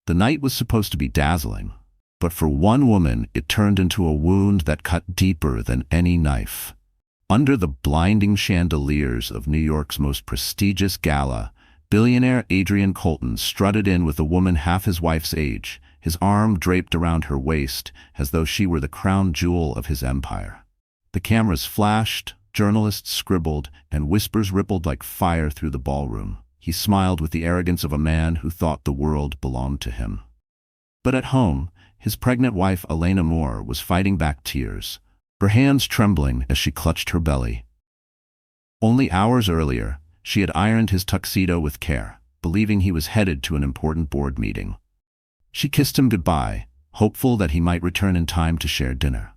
The night was supposed to be dazzling, but for one woman it turned into a wound that cut deeper than any knife. Under the blinding chandeliers of New York's most prestigious gala, billionaire Adrian Colton strutted in with a woman half his wife's age, his arm draped around her waist as though she were the crown jewel of his empire. The cameras flashed, journalists scribbled, and whispers rippled like fire through the ballroom. He smiled with the arrogance of a man who thought the world belonged to him. But at home, his pregnant wife Elena Moore was fighting back tears, her hands trembling as she clutched her belly. Only hours earlier, she had ironed his tuxedo with care, believing he was headed to an important board meeting. She kissed him goodbye, hopeful that he might return in time to share dinner.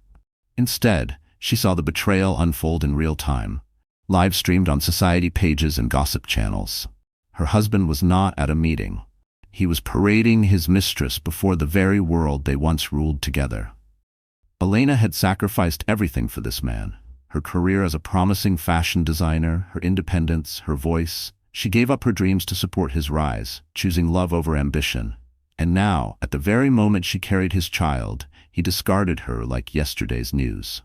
Instead, she saw the betrayal unfold in real time, live-streamed on society pages and gossip channels. Her husband was not at a meeting. He was parading his mistress before the very world they once ruled together. Elena had sacrificed everything for this man. Her career as a promising fashion designer, her independence, her voice. She gave up her dreams to support his rise, choosing love over ambition. And now, at the very moment she carried his child, he discarded her like yesterday's news.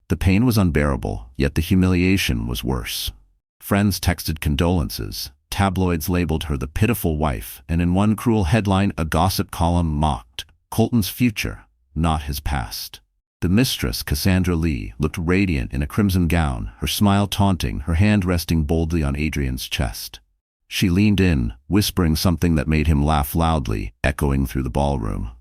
The pain was unbearable, yet the humiliation was worse. Friends texted condolences. Tabloids labeled her the pitiful wife, and in one cruel headline a gossip column mocked Colton's future, not his past. The mistress, Cassandra Lee, looked radiant in a crimson gown, her smile taunting, her hand resting boldly on Adrian's chest. She leaned in, whispering something that made him laugh loudly, echoing through the ballroom.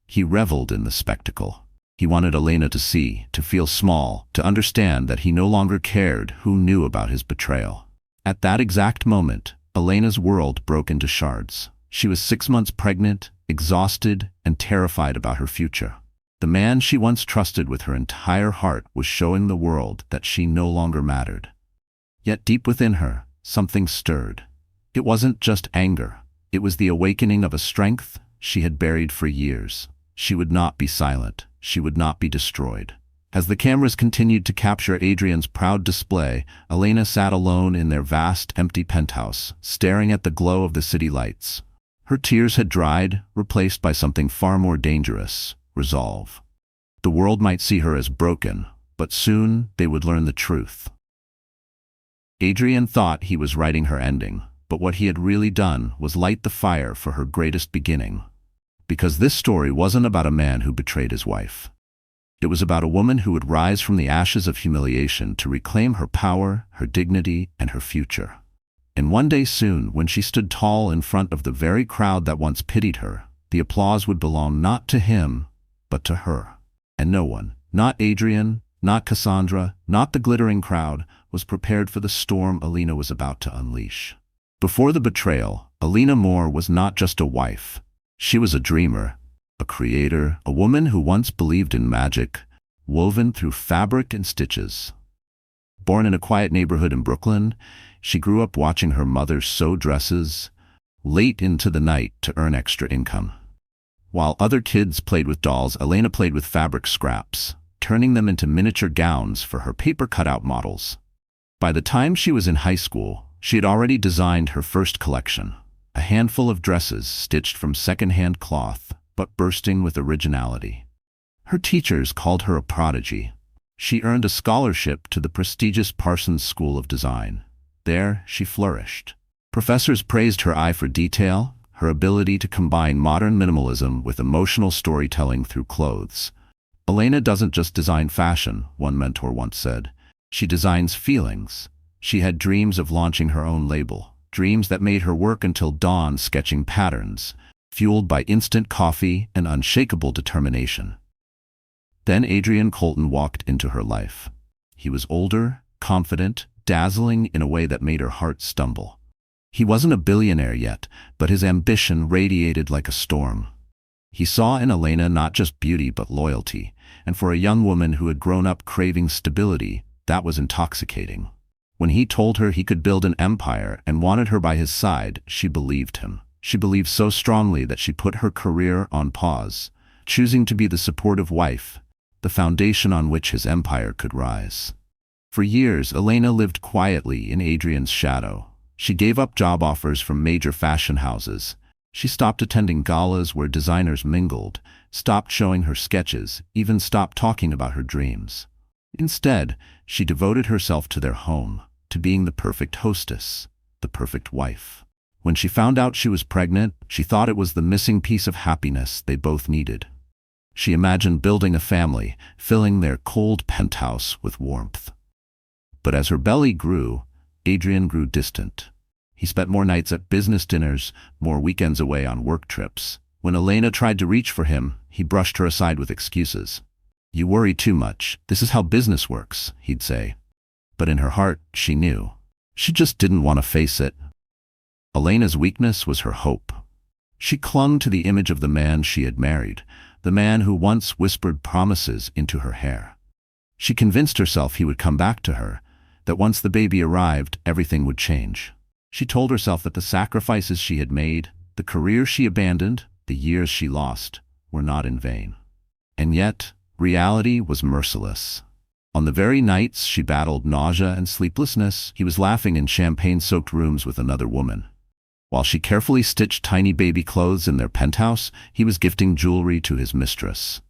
He reveled in the spectacle. He wanted Elena to see, to feel small, to understand that he no longer cared who knew about his betrayal. At that exact moment, Elena's world broke into shards. She was 6 months pregnant, exhausted, and terrified about her future. The man she once trusted with her entire heart was showing the world that she no longer mattered. Yet deep within her, something stirred. It wasn't just anger. It was the awakening of a strength she had buried for years. She would not be silent. She would not be destroyed. As the cameras continued to capture Adrian's proud display, Elena sat alone in their vast, empty penthouse, staring at the glow of the city lights. Her tears had dried, replaced by something far more dangerous: resolve. The world might see her as broken, but soon they would learn the truth. Adrian thought he was writing her ending, but what he had really done was light the fire for her greatest beginning. Because this story wasn't about a man who betrayed his wife. It was about a woman who would rise from the ashes of humiliation to reclaim her power, her dignity, and her future. And one day soon, when she stood tall in front of the very crowd that once pitied her, the applause would belong not to him, but to her. And no one, not Adrian, not Cassandra, not the glittering crowd, was prepared for the storm Elena was about to unleash. Before the betrayal, Elena Moore was not just a wife. She was a dreamer, a creator, a woman who once believed in magic, woven through fabric and stitches. Born in a quiet neighborhood in Brooklyn, she grew up watching her mother sew dresses late into the night to earn extra income. While other kids played with dolls, Elena played with fabric scraps, turning them into miniature gowns for her paper cutout models. By the time she was in high school, she had already designed her first collection, a handful of dresses stitched from second-hand cloth, but bursting with originality. Her teachers called her a prodigy. She earned a scholarship to the prestigious Parsons School of Design. There, she flourished. Professors praised her eye for detail, her ability to combine modern minimalism with emotional storytelling through clothes. Elena doesn't just design fashion, one mentor once said. She designs feelings. She had dreams of launching her own label, dreams that made her work until dawn sketching patterns, fueled by instant coffee and unshakable determination. Then Adrian Colton walked into her life. He was older, confident, dazzling in a way that made her heart stumble. He wasn't a billionaire yet, but his ambition radiated like a storm. He saw in Elena not just beauty but loyalty, and for a young woman who had grown up craving stability, that was intoxicating. When he told her he could build an empire and wanted her by his side, she believed him. She believed so strongly that she put her career on pause, choosing to be the supportive wife, the foundation on which his empire could rise. For years, Elena lived quietly in Adrian's shadow. She gave up job offers from major fashion houses, She stopped attending galas where designers mingled, stopped showing her sketches, even stopped talking about her dreams. Instead, she devoted herself to their home, to being the perfect hostess, the perfect wife. When she found out she was pregnant, she thought it was the missing piece of happiness they both needed. She imagined building a family, filling their cold penthouse with warmth. But as her belly grew, Adrian grew distant. He spent more nights at business dinners, more weekends away on work trips. When Elena tried to reach for him, he brushed her aside with excuses. "You worry too much. This is how business works," he'd say. But in her heart, she knew. She just didn't want to face it. Elena's weakness was her hope. She clung to the image of the man she had married, the man who once whispered promises into her hair. She convinced herself he would come back to her, that once the baby arrived, everything would change. She told herself that the sacrifices she had made, the career she abandoned, the years she lost, were not in vain. And yet, reality was merciless. On the very nights she battled nausea and sleeplessness, he was laughing in champagne-soaked rooms with another woman. While she carefully stitched tiny baby clothes in their penthouse, he was gifting jewelry to his mistress.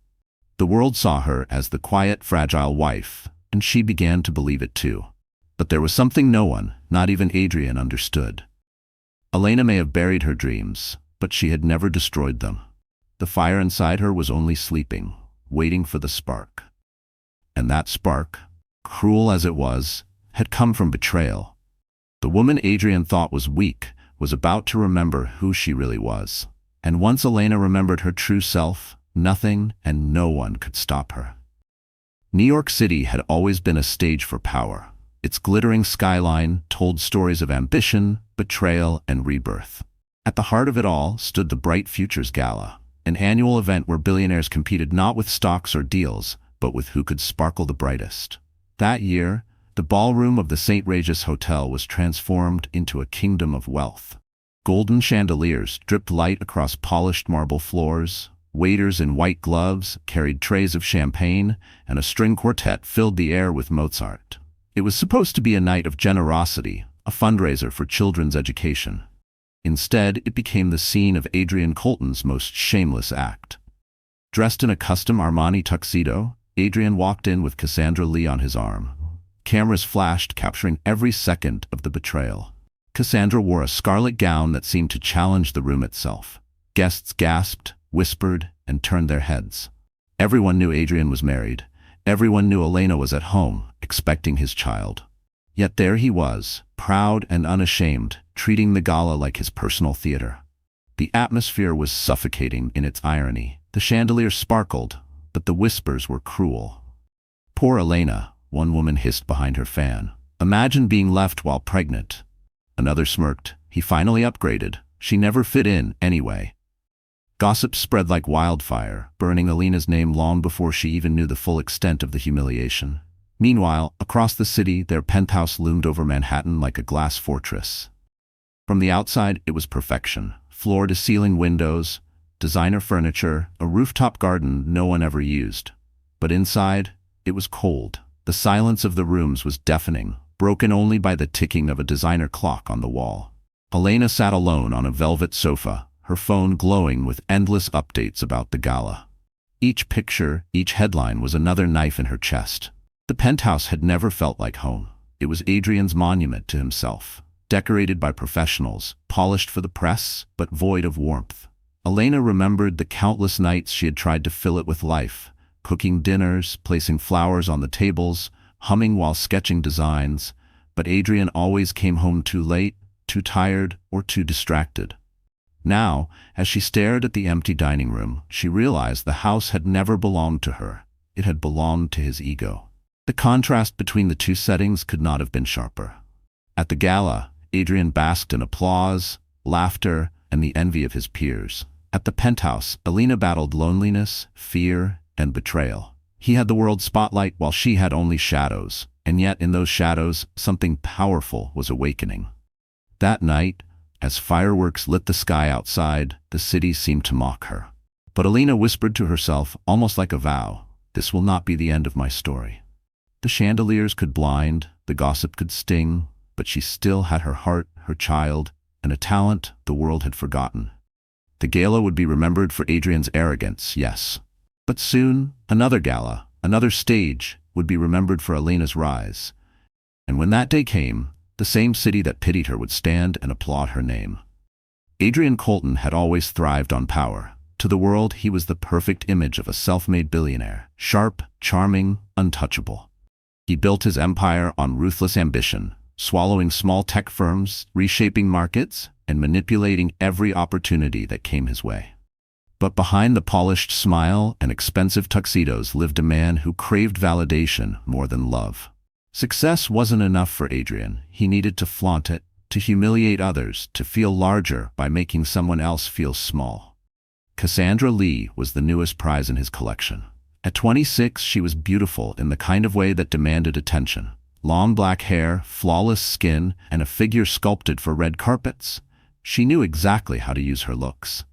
The world saw her as the quiet, fragile wife, and she began to believe it too. But there was something no one, not even Adrian, understood. Elena may have buried her dreams, but she had never destroyed them. The fire inside her was only sleeping, waiting for the spark. And that spark, cruel as it was, had come from betrayal. The woman Adrian thought was weak was about to remember who she really was. And once Elena remembered her true self, nothing and no one could stop her. New York City had always been a stage for power. Its glittering skyline told stories of ambition, betrayal, and rebirth. At the heart of it all stood the Bright Futures Gala, an annual event where billionaires competed not with stocks or deals, but with who could sparkle the brightest. That year, the ballroom of the St. Regis Hotel was transformed into a kingdom of wealth. Golden chandeliers dripped light across polished marble floors, waiters in white gloves carried trays of champagne, and a string quartet filled the air with Mozart. It was supposed to be a night of generosity, a fundraiser for children's education. Instead, it became the scene of Adrian Colton's most shameless act. Dressed in a custom Armani tuxedo, Adrian walked in with Cassandra Lee on his arm. Cameras flashed, capturing every second of the betrayal. Cassandra wore a scarlet gown that seemed to challenge the room itself. Guests gasped, whispered, and turned their heads. Everyone knew Adrian was married. Everyone knew Elena was at home, expecting his child. Yet there he was, proud and unashamed, treating the gala like his personal theater. The atmosphere was suffocating in its irony. The chandelier sparkled, but the whispers were cruel. "Poor Elena," one woman hissed behind her fan. "Imagine being left while pregnant." Another smirked. "He finally upgraded. She never fit in anyway." Gossip spread like wildfire, burning Elena's name long before she even knew the full extent of the humiliation. Meanwhile, across the city, their penthouse loomed over Manhattan like a glass fortress. From the outside, it was perfection. Floor-to-ceiling windows, designer furniture, a rooftop garden no one ever used. But inside, it was cold. The silence of the rooms was deafening, broken only by the ticking of a designer clock on the wall. Elena sat alone on a velvet sofa, her phone glowing with endless updates about the gala. Each picture, each headline was another knife in her chest. The penthouse had never felt like home. It was Adrian's monument to himself, decorated by professionals, polished for the press, but void of warmth. Elena remembered the countless nights she had tried to fill it with life, cooking dinners, placing flowers on the tables, humming while sketching designs, but Adrian always came home too late, too tired, or too distracted. Now, as she stared at the empty dining room, she realized the house had never belonged to her. It had belonged to his ego. The contrast between the two settings could not have been sharper. At the gala, Adrian basked in applause, laughter, and the envy of his peers. At the penthouse, Elena battled loneliness, fear, and betrayal. He had the world's spotlight while she had only shadows, and yet in those shadows, something powerful was awakening. That night, as fireworks lit the sky outside, the city seemed to mock her. But Elena whispered to herself, almost like a vow, "This will not be the end of my story." The chandeliers could blind, the gossip could sting, but she still had her heart, her child, and a talent the world had forgotten. The gala would be remembered for Adrian's arrogance, yes. But soon, another gala, another stage, would be remembered for Elena's rise. And when that day came, the same city that pitied her would stand and applaud her name. Adrian Colton had always thrived on power. To the world, he was the perfect image of a self-made billionaire, sharp, charming, untouchable. He built his empire on ruthless ambition, swallowing small tech firms, reshaping markets, and manipulating every opportunity that came his way. But behind the polished smile and expensive tuxedos lived a man who craved validation more than love. Success wasn't enough for Adrian. He needed to flaunt it, to humiliate others, to feel larger by making someone else feel small. Cassandra Lee was the newest prize in his collection. At 26, she was beautiful in the kind of way that demanded attention. Long black hair, flawless skin, and a figure sculpted for red carpets. She knew exactly how to use her looks.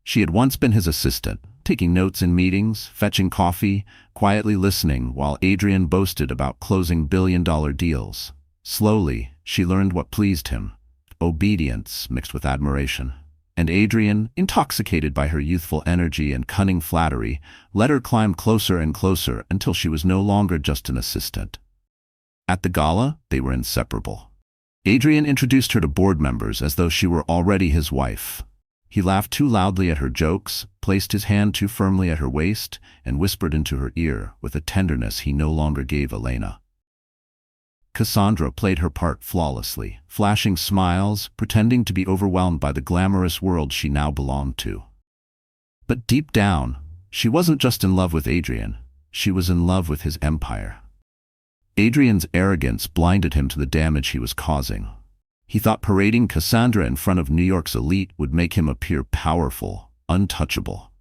She had once been his assistant, taking notes in meetings, fetching coffee, quietly listening while Adrian boasted about closing billion-dollar deals. Slowly, she learned what pleased him, obedience mixed with admiration. And Adrian, intoxicated by her youthful energy and cunning flattery, let her climb closer and closer until she was no longer just an assistant. At the gala, they were inseparable. Adrian introduced her to board members as though she were already his wife. He laughed too loudly at her jokes, placed his hand too firmly at her waist, and whispered into her ear with a tenderness he no longer gave Elena. Cassandra played her part flawlessly, flashing smiles, pretending to be overwhelmed by the glamorous world she now belonged to. But deep down, she wasn't just in love with Adrian, she was in love with his empire. Adrian's arrogance blinded him to the damage he was causing. He thought parading Cassandra in front of New York's elite would make him appear powerful, untouchable.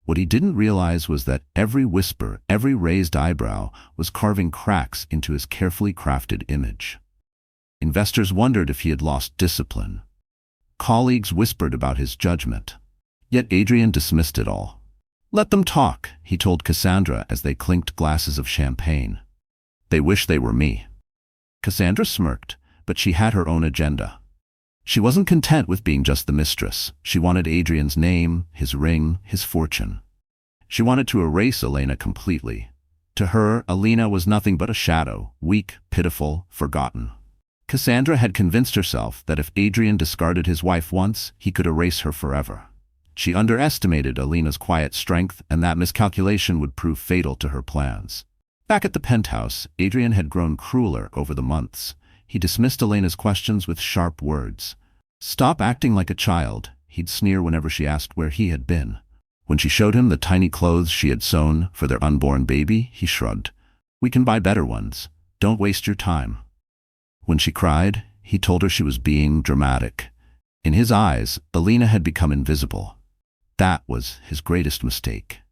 What he didn't realize was that every whisper, every raised eyebrow, was carving cracks into his carefully crafted image. Investors wondered if he had lost discipline. Colleagues whispered about his judgment. Yet Adrian dismissed it all. "Let them talk," he told Cassandra as they clinked glasses of champagne. "They wish they were me." Cassandra smirked, but she had her own agenda. She wasn't content with being just the mistress. She wanted Adrian's name, his ring, his fortune. She wanted to erase Elena completely. To her, Elena was nothing but a shadow, weak, pitiful, forgotten. Cassandra had convinced herself that if Adrian discarded his wife once, he could erase her forever. She underestimated Elena's quiet strength, and that miscalculation would prove fatal to her plans. Back at the penthouse, Adrian had grown crueler over the months. He dismissed Elena's questions with sharp words. "Stop acting like a child," he'd sneer whenever she asked where he had been. When she showed him the tiny clothes she had sewn for their unborn baby, he shrugged. "We can buy better ones. Don't waste your time." When she cried, he told her she was being dramatic. In his eyes, Elena had become invisible. That was his greatest mistake.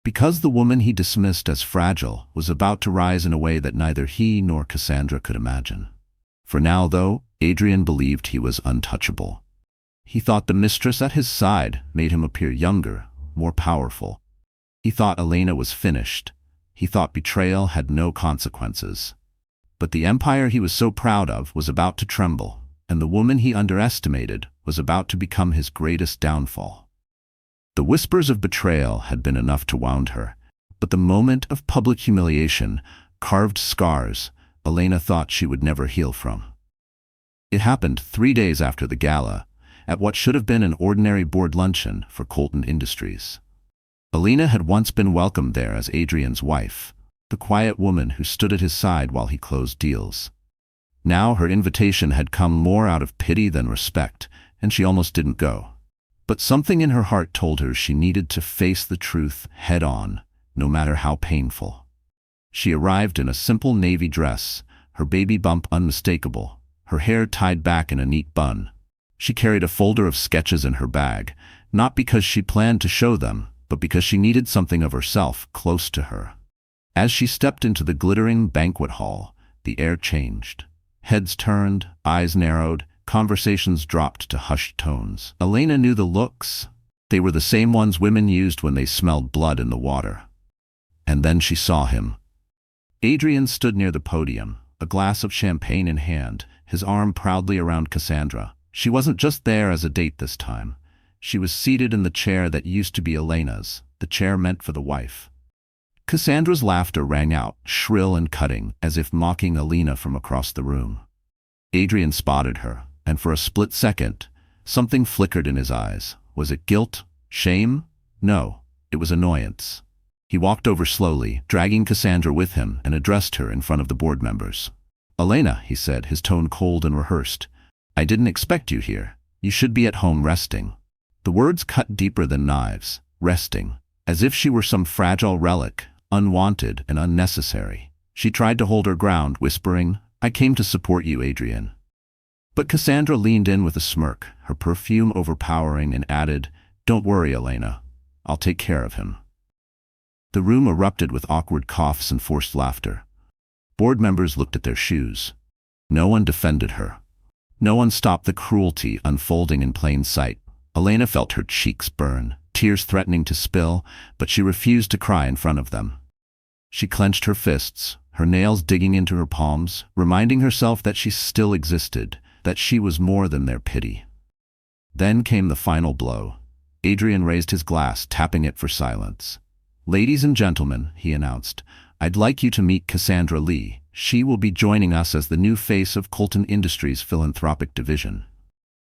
Because the woman he dismissed as fragile was about to rise in a way that neither he nor Cassandra could imagine. For now, though, Adrian believed he was untouchable. He thought the mistress at his side made him appear younger, more powerful. He thought Elena was finished. He thought betrayal had no consequences. But the empire he was so proud of was about to tremble, and the woman he underestimated was about to become his greatest downfall. The whispers of betrayal had been enough to wound her, but the moment of public humiliation carved scars Elena thought she would never heal from. It happened 3 days after the gala, at what should have been an ordinary board luncheon for Colton Industries. Elena had once been welcomed there as Adrian's wife, the quiet woman who stood at his side while he closed deals. Now her invitation had come more out of pity than respect, and she almost didn't go. But something in her heart told her she needed to face the truth head on, no matter how painful. She arrived in a simple navy dress, her baby bump unmistakable, her hair tied back in a neat bun. She carried a folder of sketches in her bag, not because she planned to show them, but because she needed something of herself close to her. As she stepped into the glittering banquet hall, the air changed. Heads turned, eyes narrowed, conversations dropped to hushed tones. Elena knew the looks. They were the same ones women used when they smelled blood in the water. And then she saw him. Adrian stood near the podium, a glass of champagne in hand, his arm proudly around Cassandra. She wasn't just there as a date this time. She was seated in the chair that used to be Elena's, the chair meant for the wife. Cassandra's laughter rang out, shrill and cutting, as if mocking Elena from across the room. Adrian spotted her, and for a split second, something flickered in his eyes. Was it guilt? Shame? No, it was annoyance. He walked over slowly, dragging Cassandra with him, and addressed her in front of the board members. "Elena," he said, his tone cold and rehearsed, "I didn't expect you here. You should be at home resting." The words cut deeper than knives. Resting. As if she were some fragile relic, unwanted and unnecessary. She tried to hold her ground, whispering, "I came to support you, Adrian." But Cassandra leaned in with a smirk, her perfume overpowering, and added, "Don't worry, Elena. I'll take care of him." The room erupted with awkward coughs and forced laughter. Board members looked at their shoes. No one defended her. No one stopped the cruelty unfolding in plain sight. Elena felt her cheeks burn, tears threatening to spill, but she refused to cry in front of them. She clenched her fists, her nails digging into her palms, reminding herself that she still existed, that she was more than their pity. Then came the final blow. Adrian raised his glass, tapping it for silence. "Ladies and gentlemen," he announced, "I'd like you to meet Cassandra Lee. She will be joining us as the new face of Colton Industries' philanthropic division."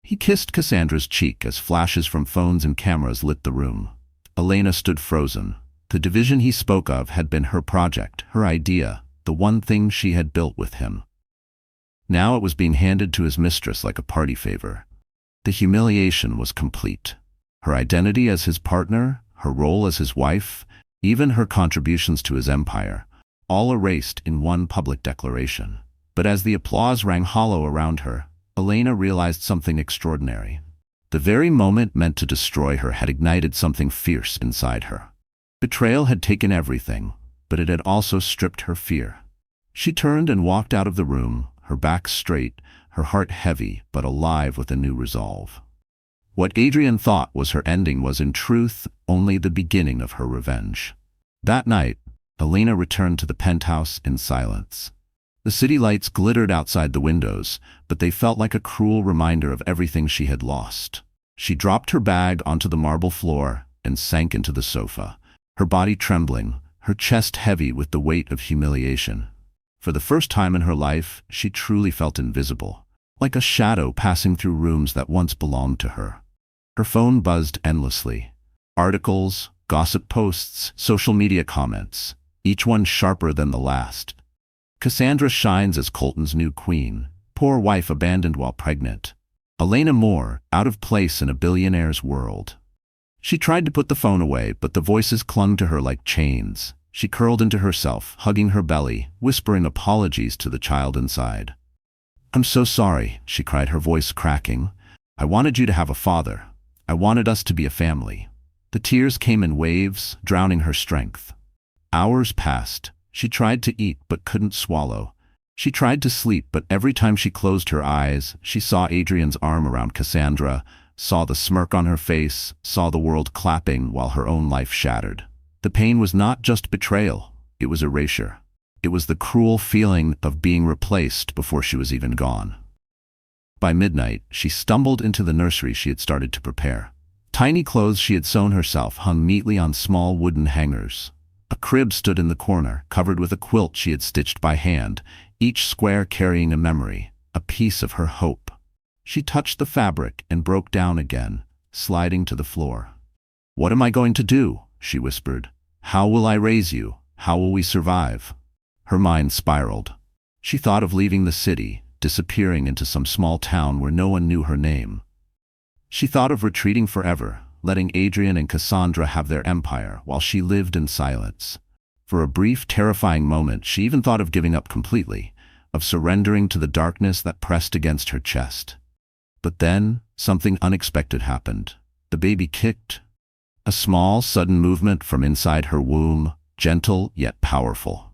He kissed Cassandra's cheek as flashes from phones and cameras lit the room. Elena stood frozen. The division he spoke of had been her project, her idea, the one thing she had built with him. Now it was being handed to his mistress like a party favor. The humiliation was complete. Her identity as his partner, her role as his wife, even her contributions to his empire, all erased in one public declaration. But as the applause rang hollow around her, Elena realized something extraordinary. The very moment meant to destroy her had ignited something fierce inside her. Betrayal had taken everything, but it had also stripped her fear. She turned and walked out of the room, her back straight, her heart heavy but alive with a new resolve. What Adrian thought was her ending was in truth only the beginning of her revenge. That night, Elena returned to the penthouse in silence. The city lights glittered outside the windows, but they felt like a cruel reminder of everything she had lost. She dropped her bag onto the marble floor and sank into the sofa, her body trembling, her chest heavy with the weight of humiliation. For the first time in her life, she truly felt invisible, like a shadow passing through rooms that once belonged to her. Her phone buzzed endlessly. Articles, gossip posts, social media comments, each one sharper than the last. Cassandra shines as Colton's new queen, poor wife abandoned while pregnant. Elena Moore, out of place in a billionaire's world. She tried to put the phone away, but the voices clung to her like chains. She curled into herself, hugging her belly, whispering apologies to the child inside. "I'm so sorry," she cried, her voice cracking. "I wanted you to have a father. I wanted us to be a family." The tears came in waves, drowning her strength. Hours passed. She tried to eat but couldn't swallow. She tried to sleep, but every time she closed her eyes, she saw Adrian's arm around Cassandra, saw the smirk on her face, saw the world clapping while her own life shattered. The pain was not just betrayal, it was erasure. It was the cruel feeling of being replaced before she was even gone. By midnight, she stumbled into the nursery she had started to prepare. Tiny clothes she had sewn herself hung neatly on small wooden hangers. A crib stood in the corner, covered with a quilt she had stitched by hand, each square carrying a memory, a piece of her hope. She touched the fabric and broke down again, sliding to the floor. "What am I going to do?" she whispered. "How will I raise you? How will we survive?" Her mind spiraled. She thought of leaving the city, disappearing into some small town where no one knew her name. She thought of retreating forever, letting Adrian and Cassandra have their empire while she lived in silence. For a brief, terrifying moment, she even thought of giving up completely, of surrendering to the darkness that pressed against her chest. But then, something unexpected happened. The baby kicked. A small, sudden movement from inside her womb, gentle yet powerful.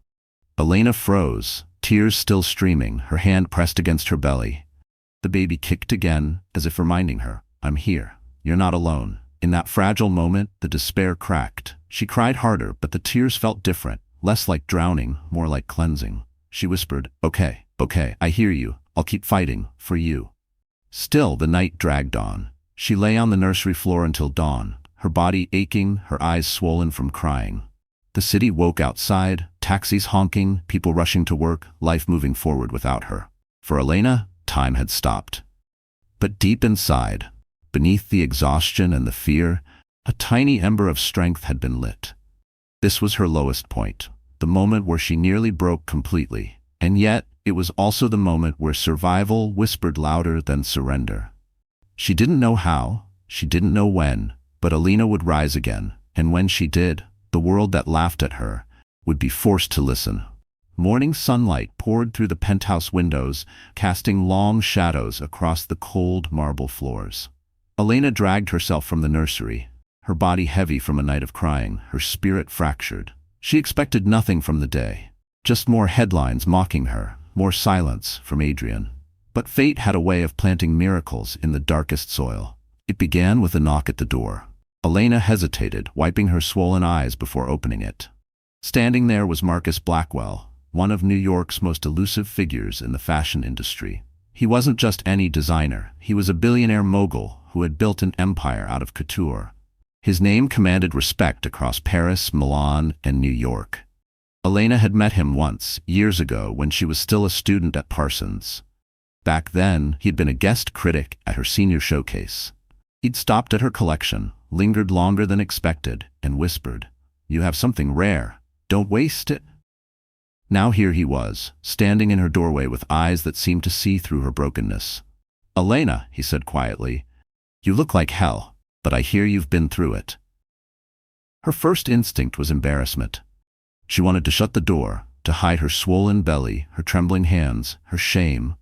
Elena froze, tears still streaming, her hand pressed against her belly. The baby kicked again, as if reminding her, "I'm here. You're not alone." In that fragile moment, the despair cracked. She cried harder, but the tears felt different, less like drowning, more like cleansing. She whispered, okay, I hear you. I'll keep fighting, for you." Still, the night dragged on. She lay on the nursery floor until dawn, her body aching, her eyes swollen from crying. The city woke outside, taxis honking, people rushing to work, life moving forward without her. For Elena, time had stopped. But deep inside, beneath the exhaustion and the fear, a tiny ember of strength had been lit. This was her lowest point, the moment where she nearly broke completely. And yet, it was also the moment where survival whispered louder than surrender. She didn't know how, she didn't know when, but Elena would rise again, and when she did, the world that laughed at her would be forced to listen. Morning sunlight poured through the penthouse windows, casting long shadows across the cold marble floors. Elena dragged herself from the nursery, her body heavy from a night of crying, her spirit fractured. She expected nothing from the day, just more headlines mocking her, more silence from Adrian. But fate had a way of planting miracles in the darkest soil. It began with a knock at the door. Elena hesitated, wiping her swollen eyes before opening it. Standing there was Marcus Blackwell, one of New York's most elusive figures in the fashion industry. He wasn't just any designer, he was a billionaire mogul who had built an empire out of couture. His name commanded respect across Paris, Milan, and New York. Elena had met him once, years ago, when she was still a student at Parsons. Back then, he'd been a guest critic at her senior showcase. He'd stopped at her collection, lingered longer than expected, and whispered, "You have something rare. Don't waste it." Now here he was, standing in her doorway with eyes that seemed to see through her brokenness. "Elena," he said quietly, "you look like hell, but I hear you've been through it." Her first instinct was embarrassment. She wanted to shut the door, to hide her swollen belly, her trembling hands, her shame.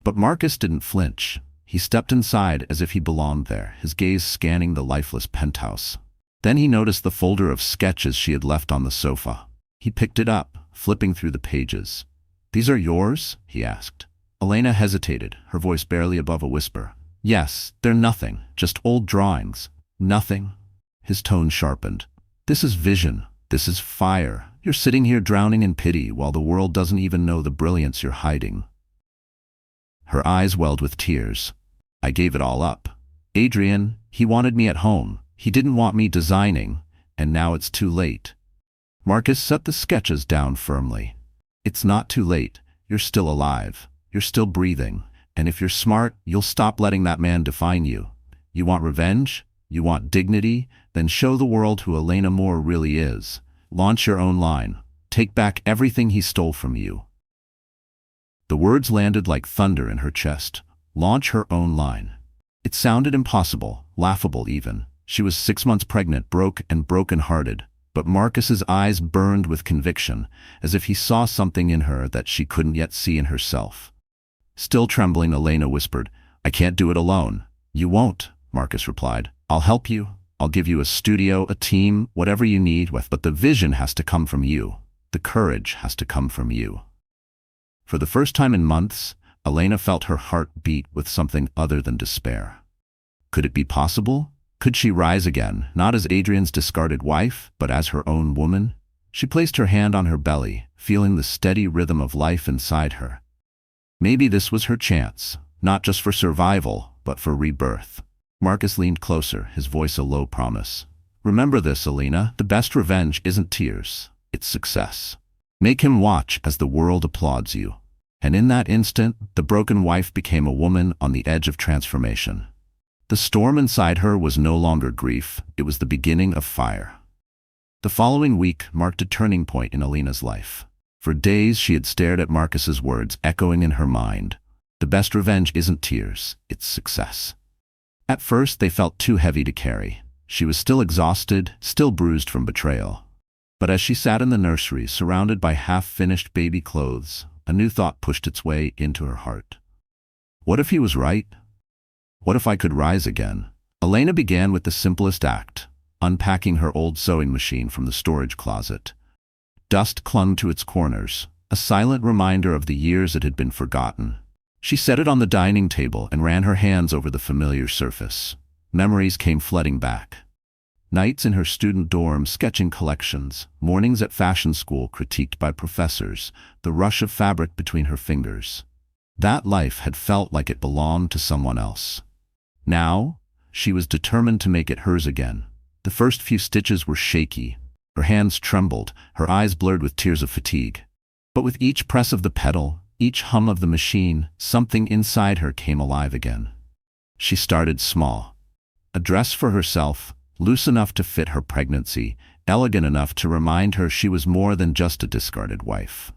But Marcus didn't flinch. He stepped inside as if he belonged there, his gaze scanning the lifeless penthouse. Then he noticed the folder of sketches she had left on the sofa. He picked it up, flipping through the pages. "These are yours?" he asked. Elena hesitated, her voice barely above a whisper. "Yes, they're nothing, just old drawings." "Nothing?" His tone sharpened. "This is vision. This is fire. You're sitting here drowning in pity while the world doesn't even know the brilliance you're hiding." Her eyes welled with tears. "I gave it all up. Adrian, he wanted me at home. He didn't want me designing, and now it's too late." Marcus set the sketches down firmly. "It's not too late. You're still alive. You're still breathing. And if you're smart, you'll stop letting that man define you. You want revenge? You want dignity? Then show the world who Elena Moore really is. Launch your own line. Take back everything he stole from you." The words landed like thunder in her chest. Launch her own line. It sounded impossible, laughable even. She was 6 months pregnant, broke and broken-hearted. But Marcus's eyes burned with conviction, as if he saw something in her that she couldn't yet see in herself. Still trembling, Elena whispered, "I can't do it alone." "You won't," Marcus replied. "I'll help you. I'll give you a studio, a team, whatever you need, but the vision has to come from you. The courage has to come from you." For the first time in months, Elena felt her heart beat with something other than despair. Could it be possible? Could she rise again, not as Adrian's discarded wife, but as her own woman? She placed her hand on her belly, feeling the steady rhythm of life inside her. Maybe this was her chance, not just for survival, but for rebirth. Marcus leaned closer, his voice a low promise. "Remember this, Elena, the best revenge isn't tears, it's success. Make him watch as the world applauds you." And in that instant, the broken wife became a woman on the edge of transformation. The storm inside her was no longer grief, it was the beginning of fire. The following week marked a turning point in Elena's life. For days she had stared at Marcus's words echoing in her mind. The best revenge isn't tears, it's success. At first they felt too heavy to carry. She was still exhausted, still bruised from betrayal. But as she sat in the nursery, surrounded by half-finished baby clothes, a new thought pushed its way into her heart. What if he was right? What if I could rise again? Elena began with the simplest act, unpacking her old sewing machine from the storage closet. Dust clung to its corners, a silent reminder of the years it had been forgotten. She set it on the dining table and ran her hands over the familiar surface. Memories came flooding back. Nights in her student dorm sketching collections, mornings at fashion school critiqued by professors, the rush of fabric between her fingers. That life had felt like it belonged to someone else. Now, she was determined to make it hers again. The first few stitches were shaky. Her hands trembled, her eyes blurred with tears of fatigue. But with each press of the pedal, each hum of the machine, something inside her came alive again. She started small. A dress for herself, loose enough to fit her pregnancy, elegant enough to remind her she was more than just a discarded wife.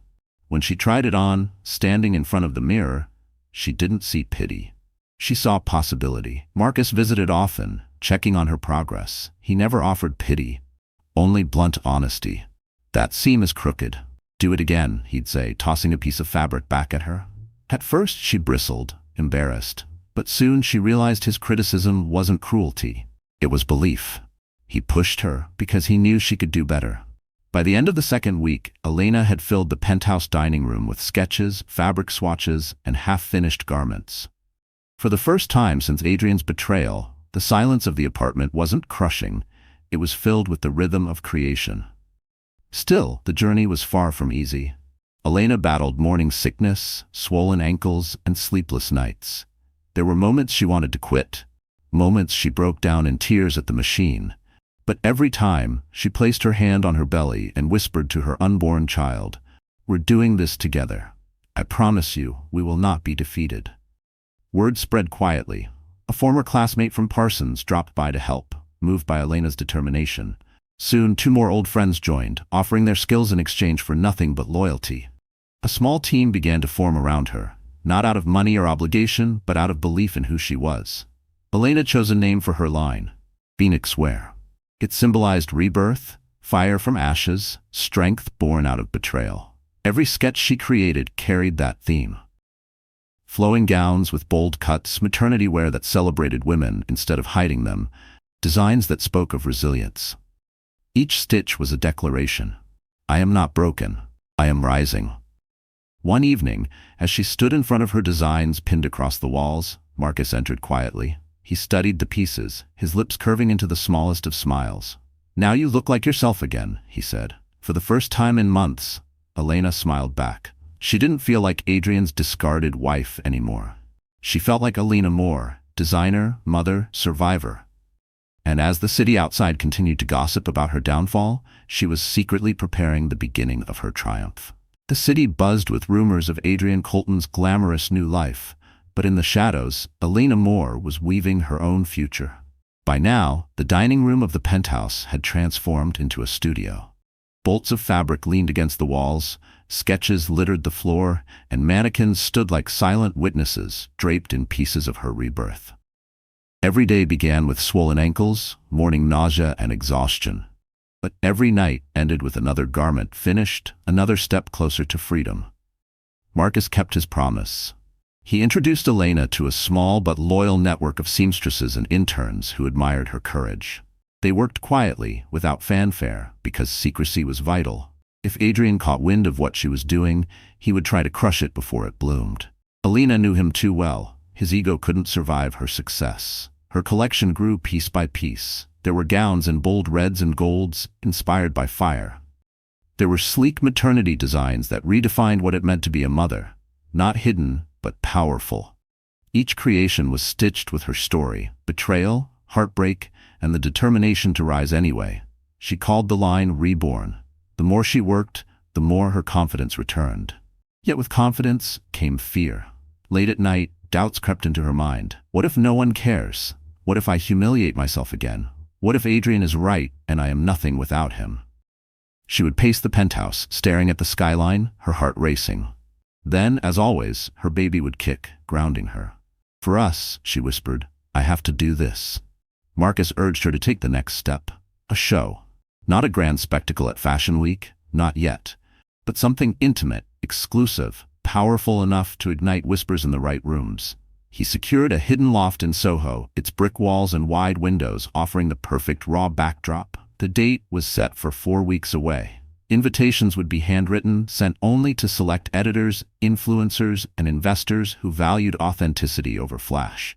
When she tried it on, standing in front of the mirror, she didn't see pity. She saw possibility. Marcus visited often, checking on her progress. He never offered pity, only blunt honesty. "That seam is crooked. Do it again," he'd say, tossing a piece of fabric back at her. At first she bristled, embarrassed, but soon she realized his criticism wasn't cruelty. It was belief. He pushed her because he knew she could do better. By the end of the second week, Elena had filled the penthouse dining room with sketches, fabric swatches, and half-finished garments. For the first time since Adrian's betrayal, the silence of the apartment wasn't crushing, it was filled with the rhythm of creation. Still, the journey was far from easy. Elena battled morning sickness, swollen ankles, and sleepless nights. There were moments she wanted to quit, moments she broke down in tears at the machine. But every time, she placed her hand on her belly and whispered to her unborn child, "We're doing this together. I promise you, we will not be defeated." Word spread quietly. A former classmate from Parsons dropped by to help, moved by Elena's determination. Soon, 2 more old friends joined, offering their skills in exchange for nothing but loyalty. A small team began to form around her, not out of money or obligation, but out of belief in who she was. Elena chose a name for her line, Phoenix Ware. It symbolized rebirth, fire from ashes, strength born out of betrayal. Every sketch she created carried that theme. Flowing gowns with bold cuts, maternity wear that celebrated women instead of hiding them, designs that spoke of resilience. Each stitch was a declaration. I am not broken. I am rising. One evening, as she stood in front of her designs pinned across the walls, Marcus entered quietly. He studied the pieces, his lips curving into the smallest of smiles. "Now you look like yourself again," he said. For the first time in months, Elena smiled back. She didn't feel like Adrian's discarded wife anymore. She felt like Elena Moore, designer, mother, survivor. And as the city outside continued to gossip about her downfall, she was secretly preparing the beginning of her triumph. The city buzzed with rumors of Adrian Colton's glamorous new life, but in the shadows, Elena Moore was weaving her own future. By now, the dining room of the penthouse had transformed into a studio. Bolts of fabric leaned against the walls, sketches littered the floor, and mannequins stood like silent witnesses, draped in pieces of her rebirth. Every day began with swollen ankles, morning nausea and exhaustion. But every night ended with another garment finished, another step closer to freedom. Marcus kept his promise. He introduced Elena to a small but loyal network of seamstresses and interns who admired her courage. They worked quietly, without fanfare, because secrecy was vital. If Adrian caught wind of what she was doing, he would try to crush it before it bloomed. Elena knew him too well. His ego couldn't survive her success. Her collection grew piece by piece. There were gowns in bold reds and golds, inspired by fire. There were sleek maternity designs that redefined what it meant to be a mother, not hidden, but powerful. Each creation was stitched with her story, betrayal, heartbreak, and the determination to rise anyway. She called the line Reborn. The more she worked, the more her confidence returned. Yet with confidence came fear. Late at night, doubts crept into her mind. What if no one cares? What if I humiliate myself again? What if Adrian is right and I am nothing without him? She would pace the penthouse, staring at the skyline, her heart racing. Then, as always, her baby would kick, grounding her. "For us," she whispered, "I have to do this." Marcus urged her to take the next step. A show. Not a grand spectacle at Fashion Week, not yet, but something intimate, exclusive, powerful enough to ignite whispers in the right rooms. He secured a hidden loft in Soho, its brick walls and wide windows offering the perfect raw backdrop. The date was set for 4 weeks away. Invitations would be handwritten, sent only to select editors, influencers, and investors who valued authenticity over flash.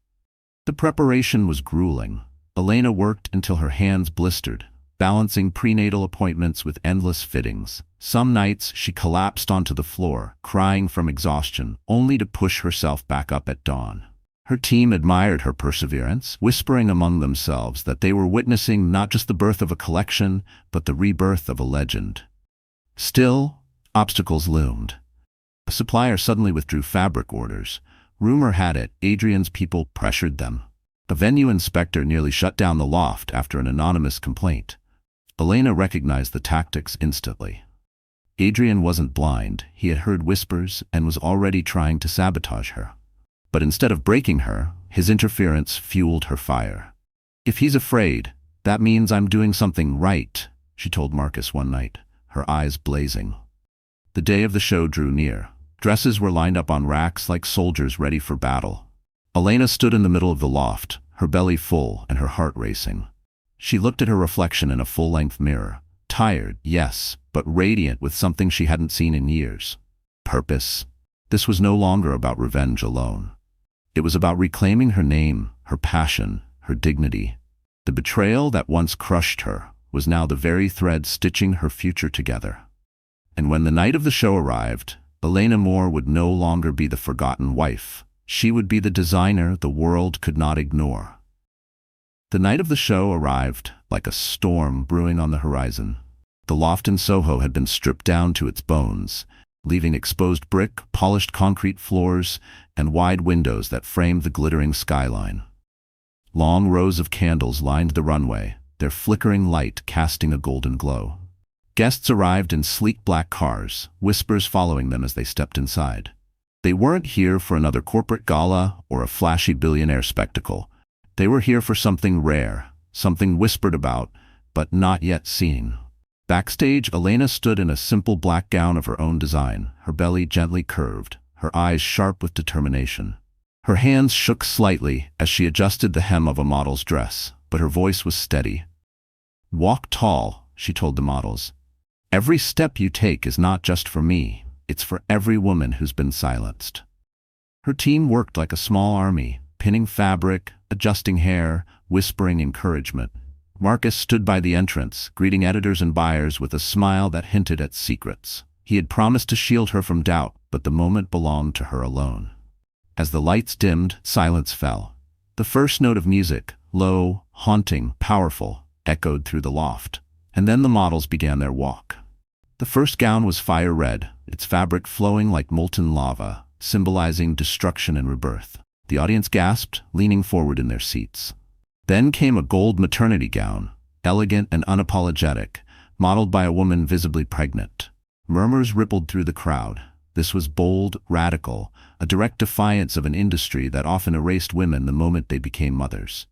The preparation was grueling. Elena worked until her hands blistered, balancing prenatal appointments with endless fittings. Some nights she collapsed onto the floor, crying from exhaustion, only to push herself back up at dawn. Her team admired her perseverance, whispering among themselves that they were witnessing not just the birth of a collection, but the rebirth of a legend. Still, obstacles loomed. A supplier suddenly withdrew fabric orders. Rumor had it Adrian's people pressured them. A venue inspector nearly shut down the loft after an anonymous complaint. Elena recognized the tactics instantly. Adrian wasn't blind, he had heard whispers and was already trying to sabotage her. But instead of breaking her, his interference fueled her fire. "If he's afraid, that means I'm doing something right," she told Marcus one night, her eyes blazing. The day of the show drew near. Dresses were lined up on racks like soldiers ready for battle. Elena stood in the middle of the loft, her belly full and her heart racing. She looked at her reflection in a full-length mirror. Tired, yes, but radiant with something she hadn't seen in years. Purpose. This was no longer about revenge alone. It was about reclaiming her name, her passion, her dignity. The betrayal that once crushed her was now the very thread stitching her future together. And when the night of the show arrived, Elena Moore would no longer be the forgotten wife. She would be the designer the world could not ignore. The night of the show arrived like a storm brewing on the horizon. The loft in Soho had been stripped down to its bones, leaving exposed brick, polished concrete floors, and wide windows that framed the glittering skyline. Long rows of candles lined the runway, their flickering light casting a golden glow. Guests arrived in sleek black cars, whispers following them as they stepped inside. They weren't here for another corporate gala or a flashy billionaire spectacle. They were here for something rare, something whispered about, but not yet seen. Backstage, Elena stood in a simple black gown of her own design, her belly gently curved, her eyes sharp with determination. Her hands shook slightly as she adjusted the hem of a model's dress, but her voice was steady. "Walk tall," she told the models. "Every step you take is not just for me, it's for every woman who's been silenced." Her team worked like a small army, pinning fabric, adjusting hair, whispering encouragement. Marcus stood by the entrance, greeting editors and buyers with a smile that hinted at secrets. He had promised to shield her from doubt, but the moment belonged to her alone. As the lights dimmed, silence fell. The first note of music, low, haunting, powerful, echoed through the loft. And then the models began their walk. The first gown was fire red, its fabric flowing like molten lava, symbolizing destruction and rebirth. The audience gasped, leaning forward in their seats. Then came a gold maternity gown, elegant and unapologetic, modeled by a woman visibly pregnant. Murmurs rippled through the crowd. This was bold, radical, a direct defiance of an industry that often erased women the moment they became mothers.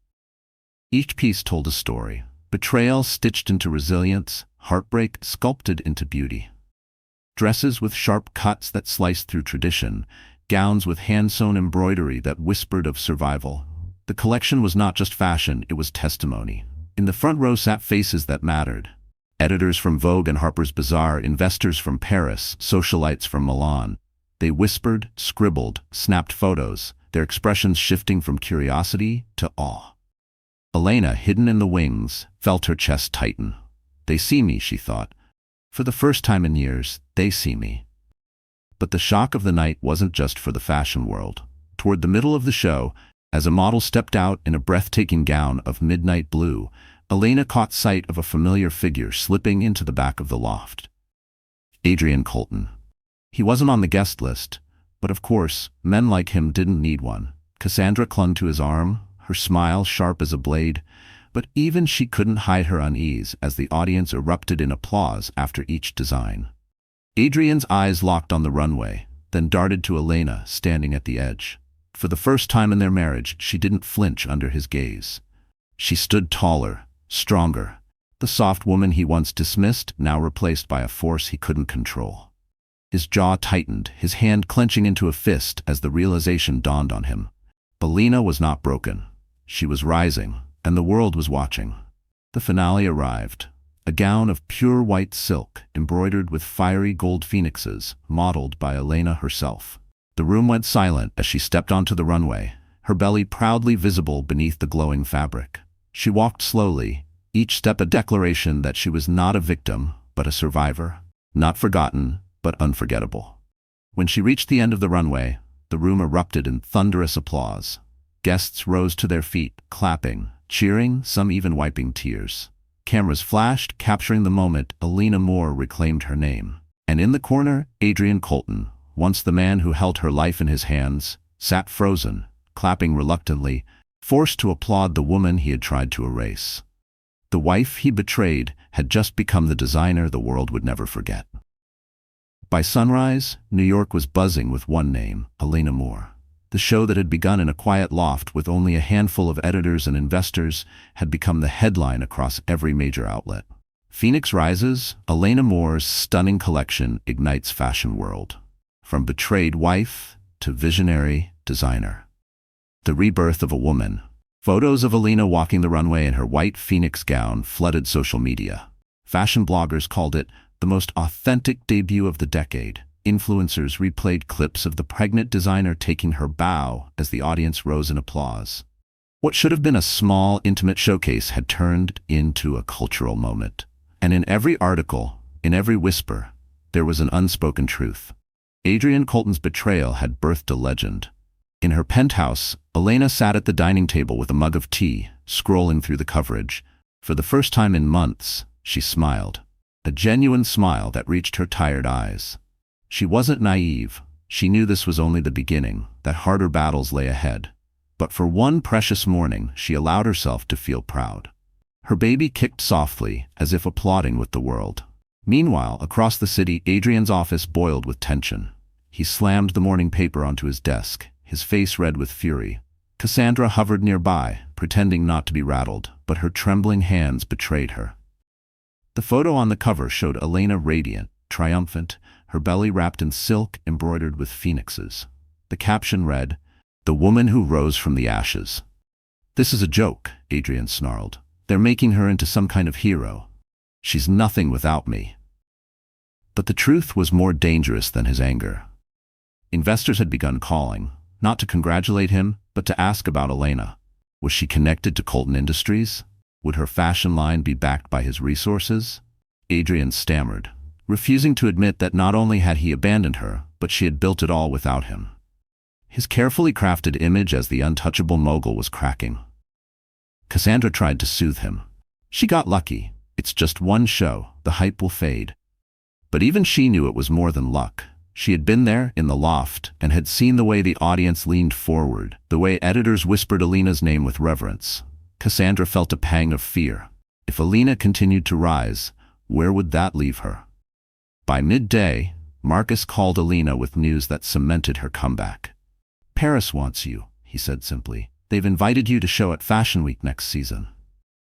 Each piece told a story. Betrayal stitched into resilience, heartbreak sculpted into beauty. Dresses with sharp cuts that sliced through tradition, gowns with hand-sewn embroidery that whispered of survival. The collection was not just fashion, it was testimony. In the front row sat faces that mattered. Editors from Vogue and Harper's Bazaar, investors from Paris, socialites from Milan. They whispered, scribbled, snapped photos, their expressions shifting from curiosity to awe. Elena, hidden in the wings, felt her chest tighten. "They see me," she thought. "For the first time in years, they see me." But the shock of the night wasn't just for the fashion world. Toward the middle of the show, as a model stepped out in a breathtaking gown of midnight blue, Elena caught sight of a familiar figure slipping into the back of the loft. Adrian Colton. He wasn't on the guest list, but of course, men like him didn't need one. Cassandra clung to his arm, her smile sharp as a blade, but even she couldn't hide her unease as the audience erupted in applause after each design. Adrian's eyes locked on the runway, then darted to Elena, standing at the edge. For the first time in their marriage, she didn't flinch under his gaze. She stood taller, stronger, the soft woman he once dismissed, now replaced by a force he couldn't control. His jaw tightened, his hand clenching into a fist as the realization dawned on him. Elena was not broken. She was rising, and the world was watching. The finale arrived. A gown of pure white silk, embroidered with fiery gold phoenixes, modeled by Elena herself. The room went silent as she stepped onto the runway, her belly proudly visible beneath the glowing fabric. She walked slowly, each step a declaration that she was not a victim, but a survivor, not forgotten, but unforgettable. When she reached the end of the runway, the room erupted in thunderous applause. Guests rose to their feet, clapping, cheering, some even wiping tears. Cameras flashed, capturing the moment. Alina Moore reclaimed her name. And in the corner, Adrian Colton, once the man who held her life in his hands, sat frozen, clapping reluctantly, forced to applaud the woman he had tried to erase. The wife he betrayed had just become the designer the world would never forget. By sunrise, New York was buzzing with one name, Alina Moore. The show that had begun in a quiet loft with only a handful of editors and investors had become the headline across every major outlet. Phoenix Rises, Alina Moore's stunning collection ignites fashion world. From betrayed wife to visionary designer. The rebirth of a woman. Photos of Alina walking the runway in her white Phoenix gown flooded social media. Fashion bloggers called it the most authentic debut of the decade. Influencers replayed clips of the pregnant designer taking her bow as the audience rose in applause. What should have been a small, intimate showcase had turned into a cultural moment. And in every article, in every whisper, there was an unspoken truth. Adrian Colton's betrayal had birthed a legend. In her penthouse, Alina sat at the dining table with a mug of tea, scrolling through the coverage. For the first time in months, she smiled. A genuine smile that reached her tired eyes. She wasn't naive. She knew this was only the beginning, that harder battles lay ahead. But for one precious morning, she allowed herself to feel proud. Her baby kicked softly, as if applauding with the world. Meanwhile, across the city, Adrian's office boiled with tension. He slammed the morning paper onto his desk, his face red with fury. Cassandra hovered nearby, pretending not to be rattled, but her trembling hands betrayed her. The photo on the cover showed Alina radiant, triumphant, her belly wrapped in silk embroidered with phoenixes. The caption read, "The woman who rose from the ashes." "This is a joke," Adrian snarled. "They're making her into some kind of hero. She's nothing without me." But the truth was more dangerous than his anger. Investors had begun calling, not to congratulate him, but to ask about Alina. Was she connected to Colton Industries? Would her fashion line be backed by his resources? Adrian stammered, refusing to admit that not only had he abandoned her, but she had built it all without him. His carefully crafted image as the untouchable mogul was cracking. Cassandra tried to soothe him. "She got lucky. It's just one show. The hype will fade." But even she knew it was more than luck. She had been there, in the loft, and had seen the way the audience leaned forward, the way editors whispered Alina's name with reverence. Cassandra felt a pang of fear. If Alina continued to rise, where would that leave her? By midday, Marcus called Alina with news that cemented her comeback. "Paris wants you," he said simply. "They've invited you to show at Fashion Week next season."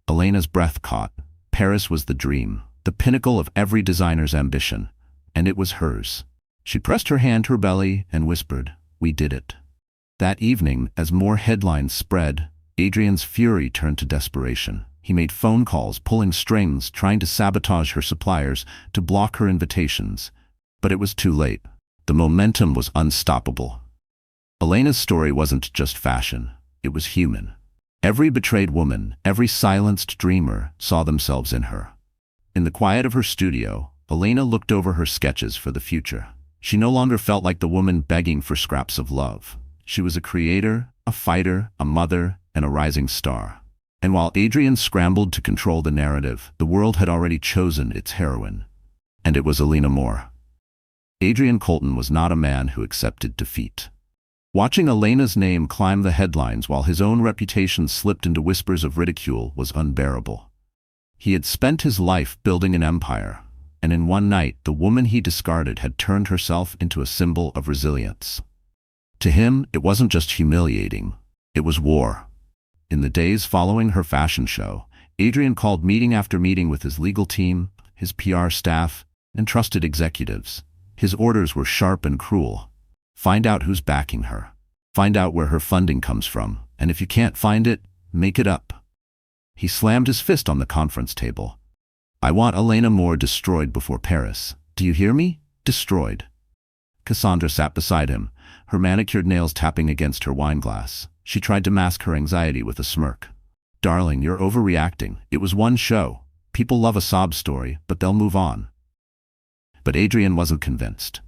Alina's breath caught. Paris was the dream, the pinnacle of every designer's ambition, and it was hers. She pressed her hand to her belly and whispered, "We did it." That evening, as more headlines spread, Adrian's fury turned to desperation. He made phone calls, pulling strings, trying to sabotage her suppliers, to block her invitations. But it was too late. The momentum was unstoppable. Alina's story wasn't just fashion. It was human. Every betrayed woman, every silenced dreamer, saw themselves in her. In the quiet of her studio, Alina looked over her sketches for the future. She no longer felt like the woman begging for scraps of love. She was a creator, a fighter, a mother, and a rising star. And while Adrian scrambled to control the narrative, the world had already chosen its heroine. And it was Alina Moore. Adrian Colton was not a man who accepted defeat. Watching Alina's name climb the headlines while his own reputation slipped into whispers of ridicule was unbearable. He had spent his life building an empire, and in one night the woman he discarded had turned herself into a symbol of resilience. To him, it wasn't just humiliating, it was war. In the days following her fashion show, Adrian called meeting after meeting with his legal team, his PR staff, and trusted executives. His orders were sharp and cruel. Find out who's backing her. Find out where her funding comes from, and if you can't find it, make it up. He slammed his fist on the conference table. "I want Alina Moore destroyed before Paris. Do you hear me? Destroyed." Cassandra sat beside him, her manicured nails tapping against her wine glass. She tried to mask her anxiety with a smirk. "Darling, you're overreacting. It was one show. People love a sob story, but they'll move on." But Adrian wasn't convinced.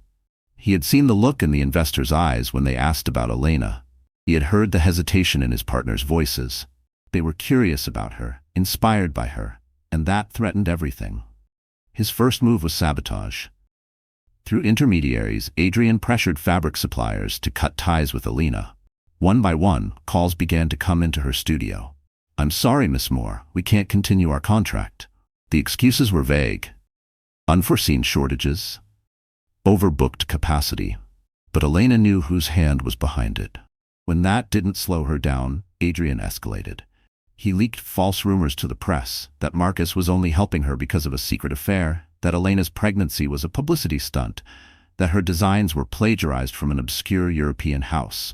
He had seen the look in the investors' eyes when they asked about Alina. He had heard the hesitation in his partner's voices. They were curious about her, inspired by her, and that threatened everything. His first move was sabotage. Through intermediaries, Adrian pressured fabric suppliers to cut ties with Alina. One by one, calls began to come into her studio. "I'm sorry, Miss Moore, we can't continue our contract." The excuses were vague. Unforeseen shortages, overbooked capacity. But Elena knew whose hand was behind it. When that didn't slow her down, Adrian escalated. He leaked false rumors to the press that Marcus was only helping her because of a secret affair, that Elena's pregnancy was a publicity stunt, that her designs were plagiarized from an obscure European house.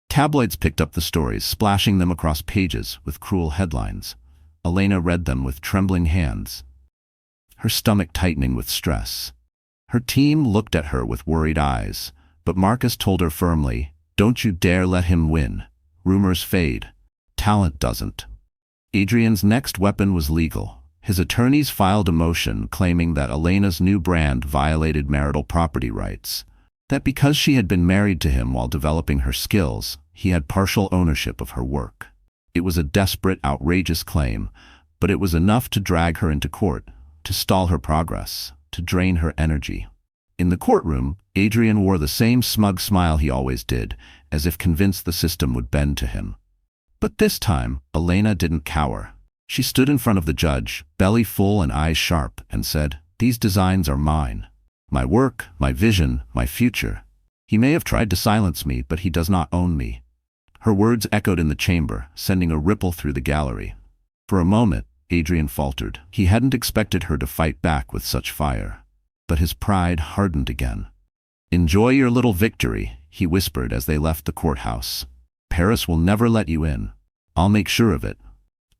Tabloids picked up the stories, splashing them across pages with cruel headlines. Elena read them with trembling hands, her stomach tightening with stress. Her team looked at her with worried eyes, but Marcus told her firmly, "Don't you dare let him win. Rumors fade. Talent doesn't." Adrian's next weapon was legal. His attorneys filed a motion claiming that Elena's new brand violated marital property rights, that because she had been married to him while developing her skills, he had partial ownership of her work. It was a desperate, outrageous claim, but it was enough to drag her into court, to stall her progress, to drain her energy. In the courtroom, Adrian wore the same smug smile he always did, as if convinced the system would bend to him. But this time, Elena didn't cower. She stood in front of the judge, belly full and eyes sharp, and said, "These designs are mine. My work, my vision, my future. He may have tried to silence me, but he does not own me." Her words echoed in the chamber, sending a ripple through the gallery. For a moment, Adrian faltered. He hadn't expected her to fight back with such fire. But his pride hardened again. "Enjoy your little victory," he whispered as they left the courthouse. "Paris will never let you in. I'll make sure of it."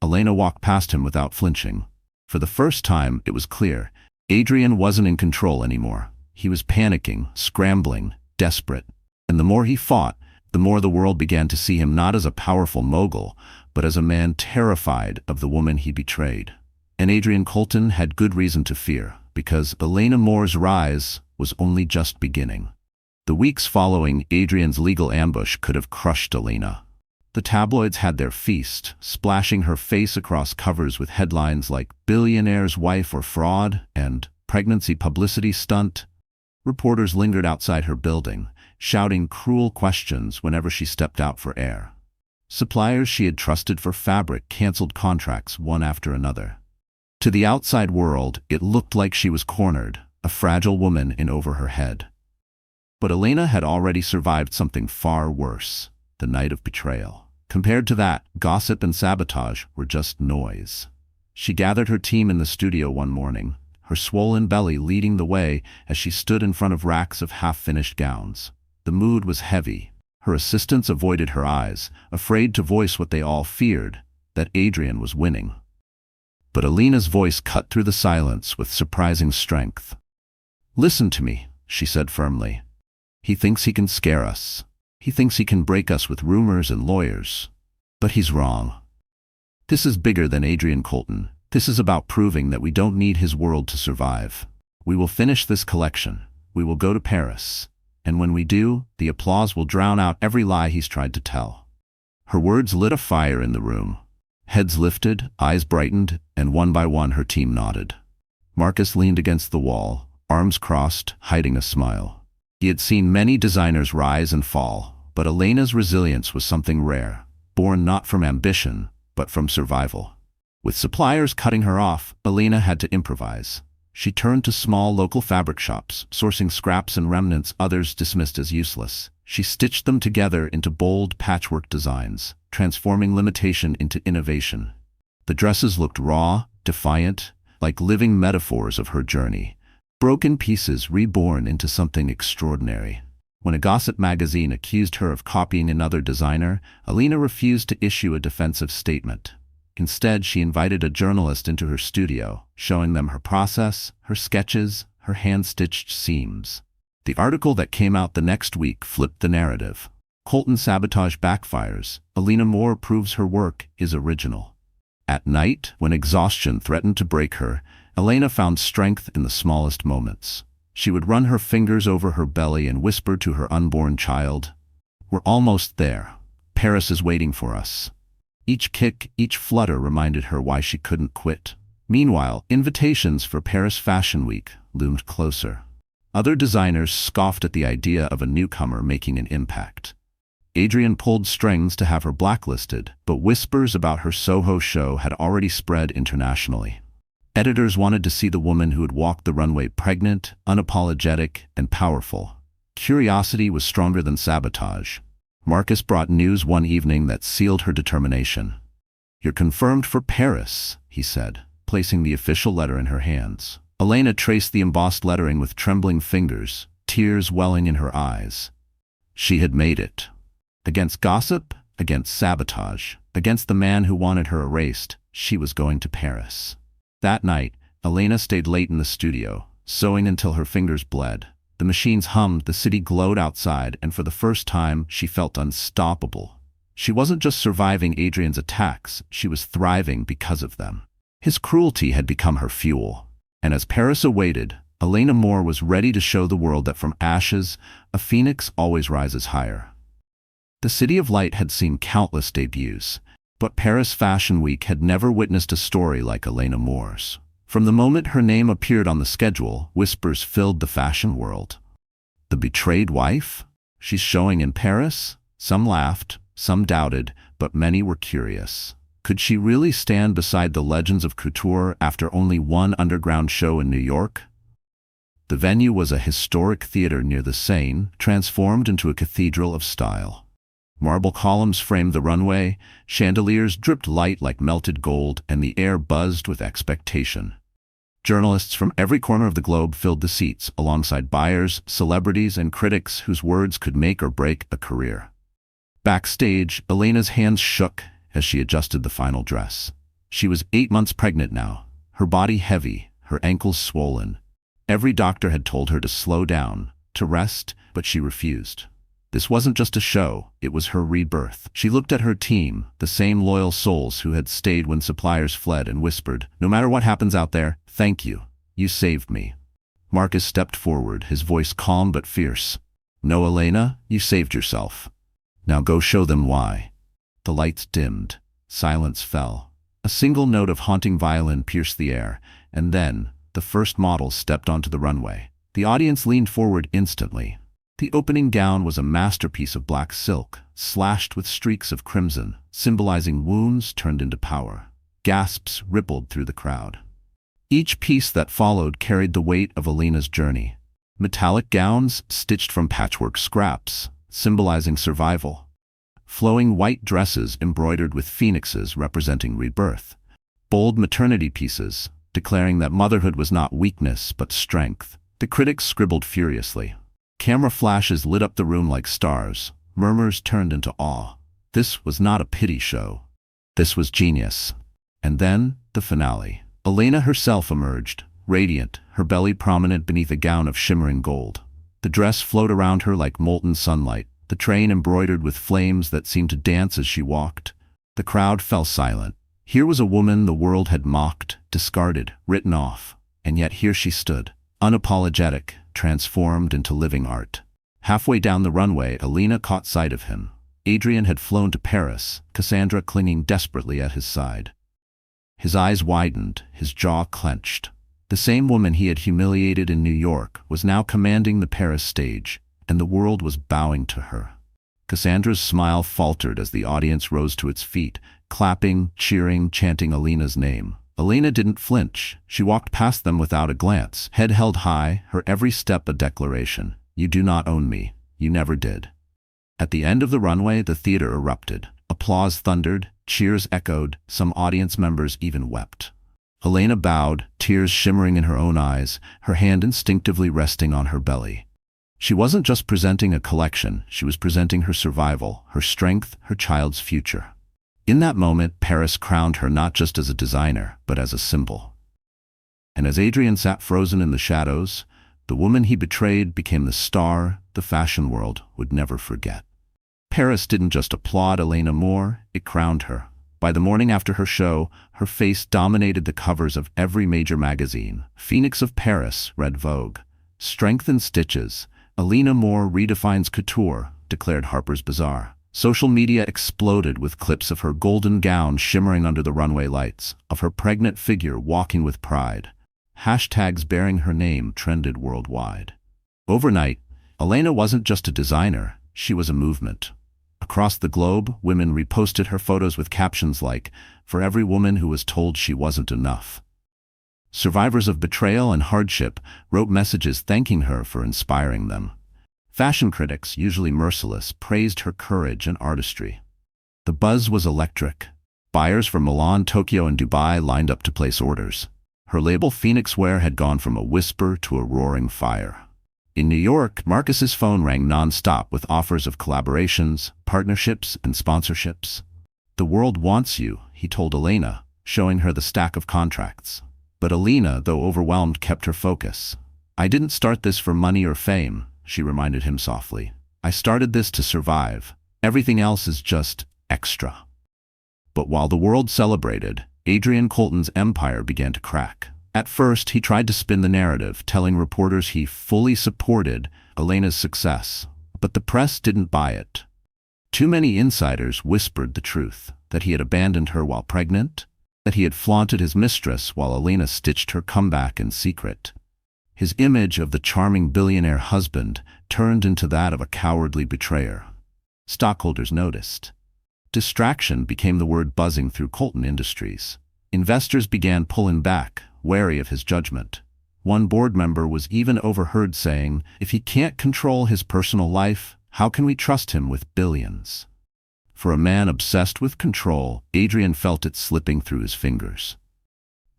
Elena walked past him without flinching. For the first time, it was clear. Adrian wasn't in control anymore. He was panicking, scrambling, desperate. And the more he fought, the more the world began to see him not as a powerful mogul, but as a man terrified of the woman he betrayed. And Adrian Colton had good reason to fear, because Elena Moore's rise was only just beginning. The weeks following Adrian's legal ambush could have crushed Elena. The tabloids had their feast, splashing her face across covers with headlines like "Billionaire's Wife or Fraud" and "Pregnancy Publicity Stunt." Reporters lingered outside her building, shouting cruel questions whenever she stepped out for air. Suppliers she had trusted for fabric canceled contracts one after another. To the outside world, it looked like she was cornered, a fragile woman in over her head. But Elena had already survived something far worse, the night of betrayal. Compared to that, gossip and sabotage were just noise. She gathered her team in the studio one morning, her swollen belly leading the way as she stood in front of racks of half-finished gowns. The mood was heavy. Her assistants avoided her eyes, afraid to voice what they all feared, that Adrian was winning. But Elena's voice cut through the silence with surprising strength. "Listen to me," she said firmly. "He thinks he can scare us. He thinks he can break us with rumors and lawyers. But he's wrong. This is bigger than Adrian Colton. This is about proving that we don't need his world to survive. We will finish this collection. We will go to Paris. And when we do, the applause will drown out every lie he's tried to tell." Her words lit a fire in the room. Heads lifted, eyes brightened, and one by one her team nodded. Marcus leaned against the wall, arms crossed, hiding a smile. He had seen many designers rise and fall, but Elena's resilience was something rare, born not from ambition, but from survival. With suppliers cutting her off, Elena had to improvise. She turned to small local fabric shops, sourcing scraps and remnants others dismissed as useless. She stitched them together into bold patchwork designs, transforming limitation into innovation. The dresses looked raw, defiant, like living metaphors of her journey, broken pieces reborn into something extraordinary. When a gossip magazine accused her of copying another designer, Elena refused to issue a defensive statement. Instead, she invited a journalist into her studio, showing them her process, her sketches, her hand-stitched seams. The article that came out the next week flipped the narrative. Colton sabotage backfires. Elena Moore proves her work is original. At night, when exhaustion threatened to break her, Elena found strength in the smallest moments. She would run her fingers over her belly and whisper to her unborn child, "We're almost there. Paris is waiting for us. Each kick, each flutter reminded her why she couldn't quit. Meanwhile, invitations for Paris Fashion Week loomed closer. Other designers scoffed at the idea of a newcomer making an impact. Adrienne pulled strings to have her blacklisted, but whispers about her Soho show had already spread internationally. Editors wanted to see the woman who had walked the runway pregnant, unapologetic, and powerful. Curiosity was stronger than sabotage. Marcus brought news one evening that sealed her determination. "You're confirmed for Paris," he said, placing the official letter in her hands. Elena traced the embossed lettering with trembling fingers, tears welling in her eyes. She had made it. Against gossip, against sabotage, against the man who wanted her erased, she was going to Paris. That night, Elena stayed late in the studio, sewing until her fingers bled. The machines hummed, the city glowed outside, and for the first time, she felt unstoppable. She wasn't just surviving Adrienne's attacks, she was thriving because of them. His cruelty had become her fuel. And as Paris awaited, Elena Moore was ready to show the world that from ashes, a phoenix always rises higher. The City of Light had seen countless debuts, but Paris Fashion Week had never witnessed a story like Elena Moore's. From the moment her name appeared on the schedule, whispers filled the fashion world. The betrayed wife? She's showing in Paris? Some laughed, some doubted, but many were curious. Could she really stand beside the legends of couture after only one underground show in New York? The venue was a historic theater near the Seine, transformed into a cathedral of style. Marble columns framed the runway, chandeliers dripped light like melted gold, and the air buzzed with expectation. Journalists from every corner of the globe filled the seats, alongside buyers, celebrities, and critics whose words could make or break a career. Backstage, Elena's hands shook as she adjusted the final dress. She was 8 months pregnant now, her body heavy, her ankles swollen. Every doctor had told her to slow down, to rest, but she refused. This wasn't just a show, it was her rebirth. She looked at her team, the same loyal souls who had stayed when suppliers fled, and whispered, "No matter what happens out there, thank you. You saved me." Marcus stepped forward, his voice calm but fierce. "No, Elena, you saved yourself. Now go show them why." The lights dimmed. Silence fell. A single note of haunting violin pierced the air, and then the first model stepped onto the runway. The audience leaned forward instantly. The opening gown was a masterpiece of black silk, slashed with streaks of crimson, symbolizing wounds turned into power. Gasps rippled through the crowd. Each piece that followed carried the weight of Elena's journey. Metallic gowns stitched from patchwork scraps, symbolizing survival. Flowing white dresses embroidered with phoenixes representing rebirth. Bold maternity pieces, declaring that motherhood was not weakness but strength. The critics scribbled furiously. Camera flashes lit up the room like stars. Murmurs turned into awe. This was not a pity show. This was genius. And then, the finale. Elena herself emerged, radiant, her belly prominent beneath a gown of shimmering gold. The dress flowed around her like molten sunlight, the train embroidered with flames that seemed to dance as she walked. The crowd fell silent. Here was a woman the world had mocked, discarded, written off. And yet here she stood, unapologetic, transformed into living art. Halfway down the runway, Elena caught sight of him. Adrienne had flown to Paris, Cassandra clinging desperately at his side. His eyes widened, his jaw clenched. The same woman he had humiliated in New York was now commanding the Paris stage, and the world was bowing to her. Cassandra's smile faltered as the audience rose to its feet, clapping, cheering, chanting Elena's name. Elena didn't flinch. She walked past them without a glance, head held high, her every step a declaration. "You do not own me. You never did." At the end of the runway, the theater erupted. Applause thundered, cheers echoed, some audience members even wept. Elena bowed, tears shimmering in her own eyes, her hand instinctively resting on her belly. She wasn't just presenting a collection, she was presenting her survival, her strength, her child's future. In that moment, Paris crowned her not just as a designer, but as a symbol. And as Adrienne sat frozen in the shadows, the woman he betrayed became the star the fashion world would never forget. Paris didn't just applaud Elena Moore, it crowned her. By the morning after her show, her face dominated the covers of every major magazine. Phoenix of Paris, read Vogue. Strength in stitches. Elena Moore redefines couture, declared Harper's Bazaar. Social media exploded with clips of her golden gown shimmering under the runway lights, of her pregnant figure walking with pride. Hashtags bearing her name trended worldwide. Overnight, Elena wasn't just a designer, she was a movement. Across the globe, women reposted her photos with captions like, "For every woman who was told she wasn't enough." Survivors of betrayal and hardship wrote messages thanking her for inspiring them. Fashion critics, usually merciless, praised her courage and artistry. The buzz was electric. Buyers from Milan, Tokyo, and Dubai lined up to place orders. Her label Phoenix Wear had gone from a whisper to a roaring fire. In New York, Marcus's phone rang non-stop with offers of collaborations, partnerships, and sponsorships. "The world wants you," he told Elena, showing her the stack of contracts. But Elena, though overwhelmed, kept her focus. "I didn't start this for money or fame," she reminded him softly. "I started this to survive. Everything else is just extra." But while the world celebrated, Adrian Colton's empire began to crack. At first, he tried to spin the narrative, telling reporters he fully supported Elena's success. But the press didn't buy it. Too many insiders whispered the truth, that he had abandoned her while pregnant, that he had flaunted his mistress while Elena stitched her comeback in secret. His image of the charming billionaire husband turned into that of a cowardly betrayer. Stockholders noticed. Distraction became the word buzzing through Colton Industries. Investors began pulling back, wary of his judgment. One board member was even overheard saying, "If he can't control his personal life, how can we trust him with billions?" For a man obsessed with control, Adrian felt it slipping through his fingers.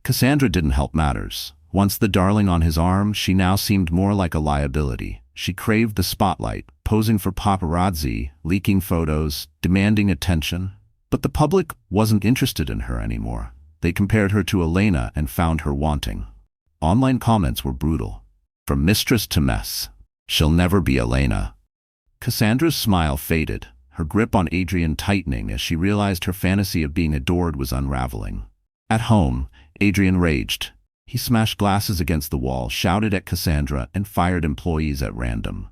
Cassandra didn't help matters. Once the darling on his arm, she now seemed more like a liability. She craved the spotlight, posing for paparazzi, leaking photos, demanding attention. But the public wasn't interested in her anymore. They compared her to Elena and found her wanting. Online comments were brutal. From mistress to mess. "She'll never be Elena." Cassandra's smile faded, her grip on Adrian tightening as she realized her fantasy of being adored was unraveling. At home, Adrian raged. He smashed glasses against the wall, shouted at Cassandra, and fired employees at random.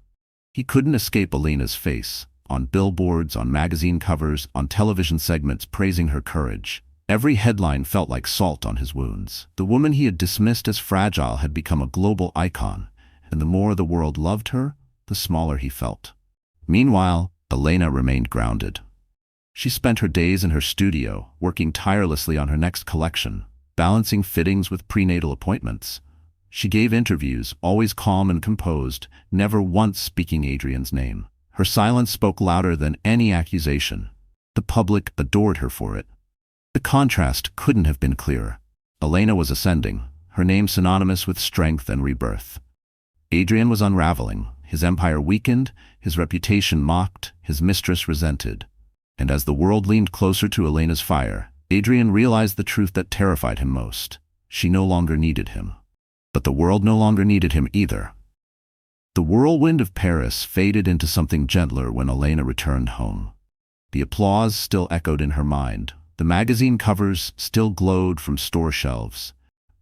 He couldn't escape Elena's face, on billboards, on magazine covers, on television segments praising her courage. Every headline felt like salt on his wounds. The woman he had dismissed as fragile had become a global icon, and the more the world loved her, the smaller he felt. Meanwhile, Elena remained grounded. She spent her days in her studio, working tirelessly on her next collection, balancing fittings with prenatal appointments. She gave interviews, always calm and composed, never once speaking Adrian's name. Her silence spoke louder than any accusation. The public adored her for it. The contrast couldn't have been clearer. Elena was ascending, her name synonymous with strength and rebirth. Adrian was unraveling, his empire weakened, his reputation mocked, his mistress resented. And as the world leaned closer to Elena's fire, Adrian realized the truth that terrified him most. She no longer needed him. But the world no longer needed him either. The whirlwind of Paris faded into something gentler when Elena returned home. The applause still echoed in her mind. The magazine covers still glowed from store shelves,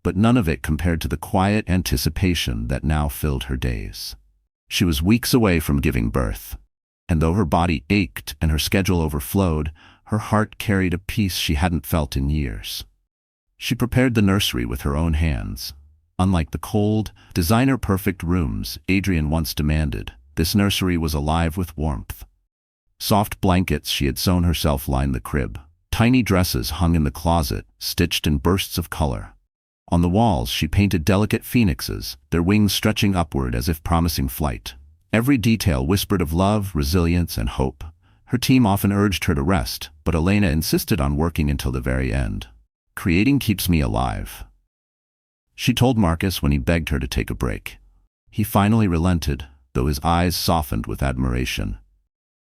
but none of it compared to the quiet anticipation that now filled her days. She was weeks away from giving birth, and though her body ached and her schedule overflowed, her heart carried a peace she hadn't felt in years. She prepared the nursery with her own hands. Unlike the cold, designer-perfect rooms Adrian once demanded, this nursery was alive with warmth. Soft blankets she had sewn herself lined the crib. Tiny dresses hung in the closet, stitched in bursts of color. On the walls she painted delicate phoenixes, their wings stretching upward as if promising flight. Every detail whispered of love, resilience, and hope. Her team often urged her to rest, but Elena insisted on working until the very end. "Creating keeps me alive," she told Marcus when he begged her to take a break. He finally relented, though his eyes softened with admiration.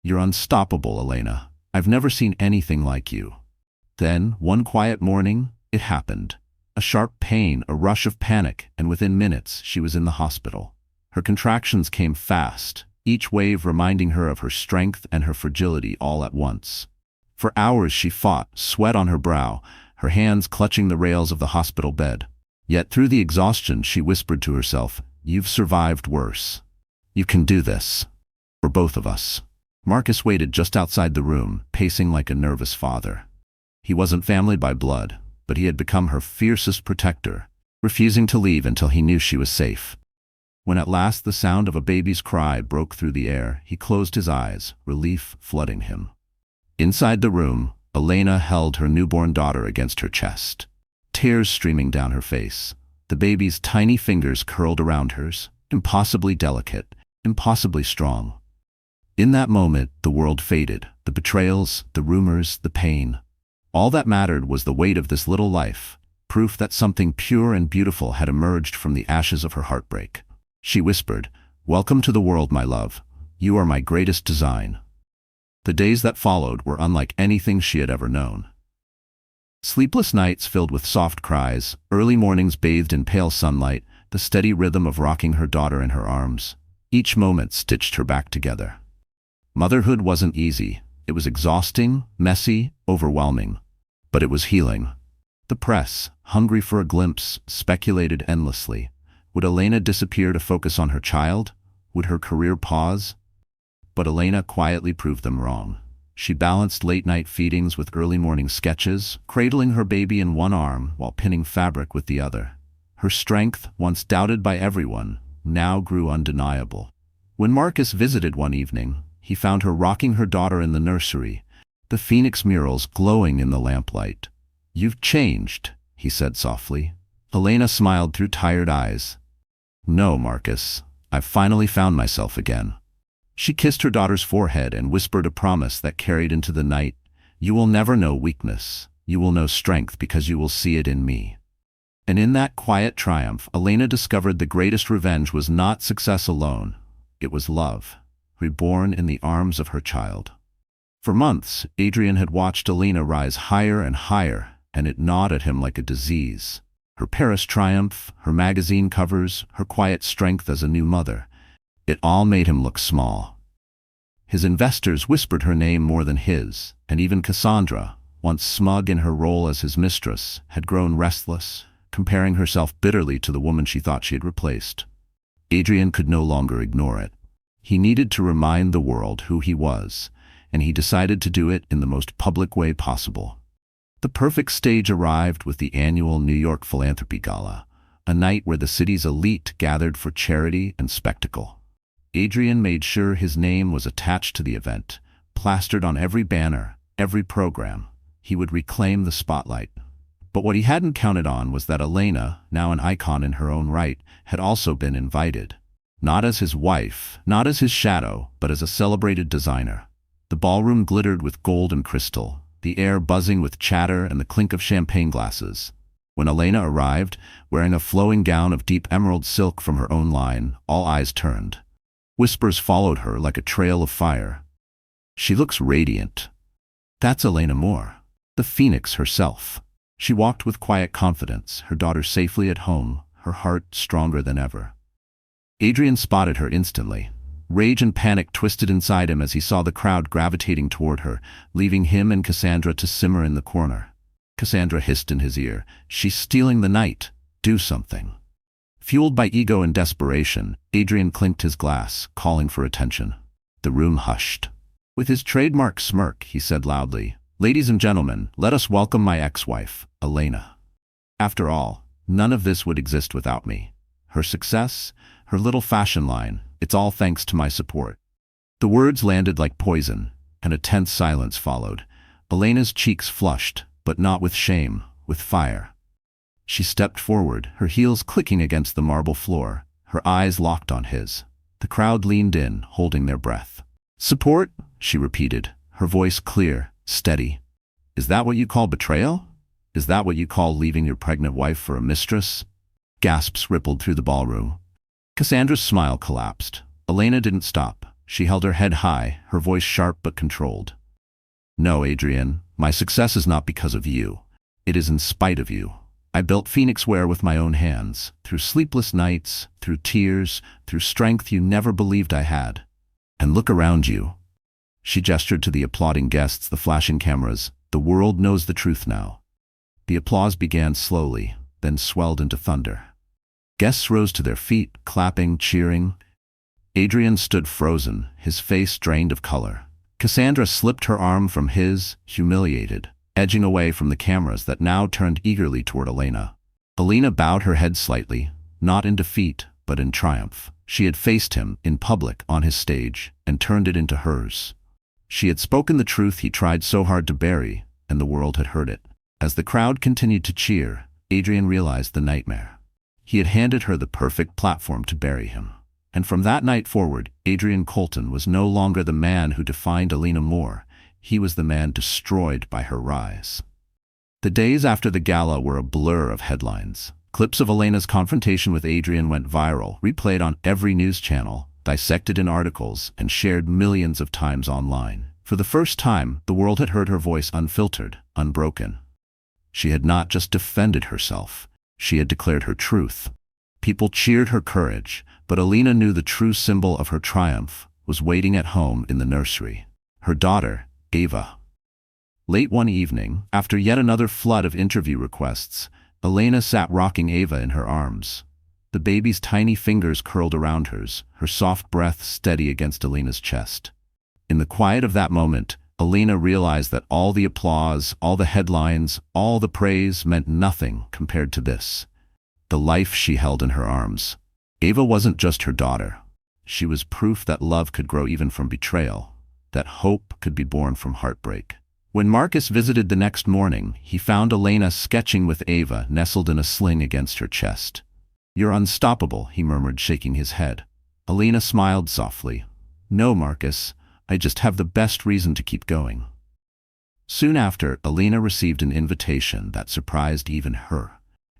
"You're unstoppable, Elena. I've never seen anything like you." Then, one quiet morning, it happened. A sharp pain, a rush of panic, and within minutes she was in the hospital. Her contractions came fast, each wave reminding her of her strength and her fragility all at once. For hours she fought, sweat on her brow, her hands clutching the rails of the hospital bed. Yet through the exhaustion she whispered to herself, "You've survived worse. You can do this. For both of us." Marcus waited just outside the room, pacing like a nervous father. He wasn't family by blood, but he had become her fiercest protector, refusing to leave until he knew she was safe. When at last the sound of a baby's cry broke through the air, he closed his eyes, relief flooding him. Inside the room, Elena held her newborn daughter against her chest, tears streaming down her face. The baby's tiny fingers curled around hers, impossibly delicate, impossibly strong. In that moment, the world faded, the betrayals, the rumors, the pain. All that mattered was the weight of this little life, proof that something pure and beautiful had emerged from the ashes of her heartbreak. She whispered, "Welcome to the world, my love. You are my greatest design." The days that followed were unlike anything she had ever known. Sleepless nights filled with soft cries, early mornings bathed in pale sunlight, the steady rhythm of rocking her daughter in her arms. Each moment stitched her back together. Motherhood wasn't easy. It was exhausting, messy, overwhelming. But it was healing. The press, hungry for a glimpse, speculated endlessly. Would Elena disappear to focus on her child? Would her career pause? But Elena quietly proved them wrong. She balanced late-night feedings with early morning sketches, cradling her baby in one arm while pinning fabric with the other. Her strength, once doubted by everyone, now grew undeniable. When Marcus visited one evening, he found her rocking her daughter in the nursery, the phoenix murals glowing in the lamplight. "You've changed," he said softly. Elena smiled through tired eyes. "No, Marcus, I've finally found myself again." She kissed her daughter's forehead and whispered a promise that carried into the night. "You will never know weakness. You will know strength because you will see it in me." And in that quiet triumph, Elena discovered the greatest revenge was not success alone. It was love, reborn in the arms of her child. For months, Adrian had watched Elena rise higher and higher, and it gnawed at him like a disease. Her Paris triumph, her magazine covers, her quiet strength as a new mother. It all made him look small. His investors whispered her name more than his, and even Cassandra, once smug in her role as his mistress, had grown restless, comparing herself bitterly to the woman she thought she had replaced. Adrian could no longer ignore it. He needed to remind the world who he was, and he decided to do it in the most public way possible. The perfect stage arrived with the annual New York Philanthropy Gala, a night where the city's elite gathered for charity and spectacle. Adrian made sure his name was attached to the event, plastered on every banner, every program. He would reclaim the spotlight. But what he hadn't counted on was that Elena, now an icon in her own right, had also been invited. Not as his wife, not as his shadow, but as a celebrated designer. The ballroom glittered with gold and crystal, the air buzzing with chatter and the clink of champagne glasses. When Elena arrived, wearing a flowing gown of deep emerald silk from her own line, all eyes turned. Whispers followed her like a trail of fire. "She looks radiant." That's Elena Moore, the phoenix herself. She walked with quiet confidence, her daughter safely at home, her heart stronger than ever. Adrian spotted her instantly. Rage and panic twisted inside him as he saw the crowd gravitating toward her, leaving him and Cassandra to simmer in the corner. Cassandra hissed in his ear, "She's stealing the night. Do something." Fueled by ego and desperation, Adrian clinked his glass, calling for attention. The room hushed. With his trademark smirk, he said loudly, "Ladies and gentlemen, let us welcome my ex-wife, Elena. After all, none of this would exist without me. Her success, her little fashion line, it's all thanks to my support." The words landed like poison, and a tense silence followed. Elena's cheeks flushed, but not with shame, with fire. She stepped forward, her heels clicking against the marble floor, her eyes locked on his. The crowd leaned in, holding their breath. "Support?" she repeated, her voice clear, steady. "Is that what you call betrayal? Is that what you call leaving your pregnant wife for a mistress?" Gasps rippled through the ballroom. Cassandra's smile collapsed. Elena didn't stop. She held her head high, her voice sharp but controlled. "No, Adrian, my success is not because of you. It is in spite of you. I built Phoenix Wear with my own hands, through sleepless nights, through tears, through strength you never believed I had. And look around you." She gestured to the applauding guests, the flashing cameras. "The world knows the truth now." The applause began slowly, then swelled into thunder. Guests rose to their feet, clapping, cheering. Adrian stood frozen, his face drained of color. Cassandra slipped her arm from his, humiliated, edging away from the cameras that now turned eagerly toward Elena. Elena bowed her head slightly, not in defeat, but in triumph. She had faced him, in public, on his stage, and turned it into hers. She had spoken the truth he tried so hard to bury, and the world had heard it. As the crowd continued to cheer, Adrian realized the nightmare. He had handed her the perfect platform to bury him. And from that night forward, Adrian Colton was no longer the man who defined Elena Moore. He was the man destroyed by her rise. The days after the gala were a blur of headlines. Clips of Elena's confrontation with Adrian went viral, replayed on every news channel, dissected in articles, and shared millions of times online. For the first time, the world had heard her voice unfiltered, unbroken. She had not just defended herself, she had declared her truth. People cheered her courage, but Elena knew the true symbol of her triumph was waiting at home in the nursery. Her daughter, Ava. Late one evening, after yet another flood of interview requests, Elena sat rocking Ava in her arms. The baby's tiny fingers curled around hers, her soft breath steady against Elena's chest. In the quiet of that moment, Elena realized that all the applause, all the headlines, all the praise meant nothing compared to this. The life she held in her arms. Ava wasn't just her daughter. She was proof that love could grow even from betrayal, that hope could be born from heartbreak. When Marcus visited the next morning, he found Elena sketching with Ava nestled in a sling against her chest. "You're unstoppable," he murmured, shaking his head. Elena smiled softly. "No, Marcus, I just have the best reason to keep going." Soon after, Elena received an invitation that surprised even her.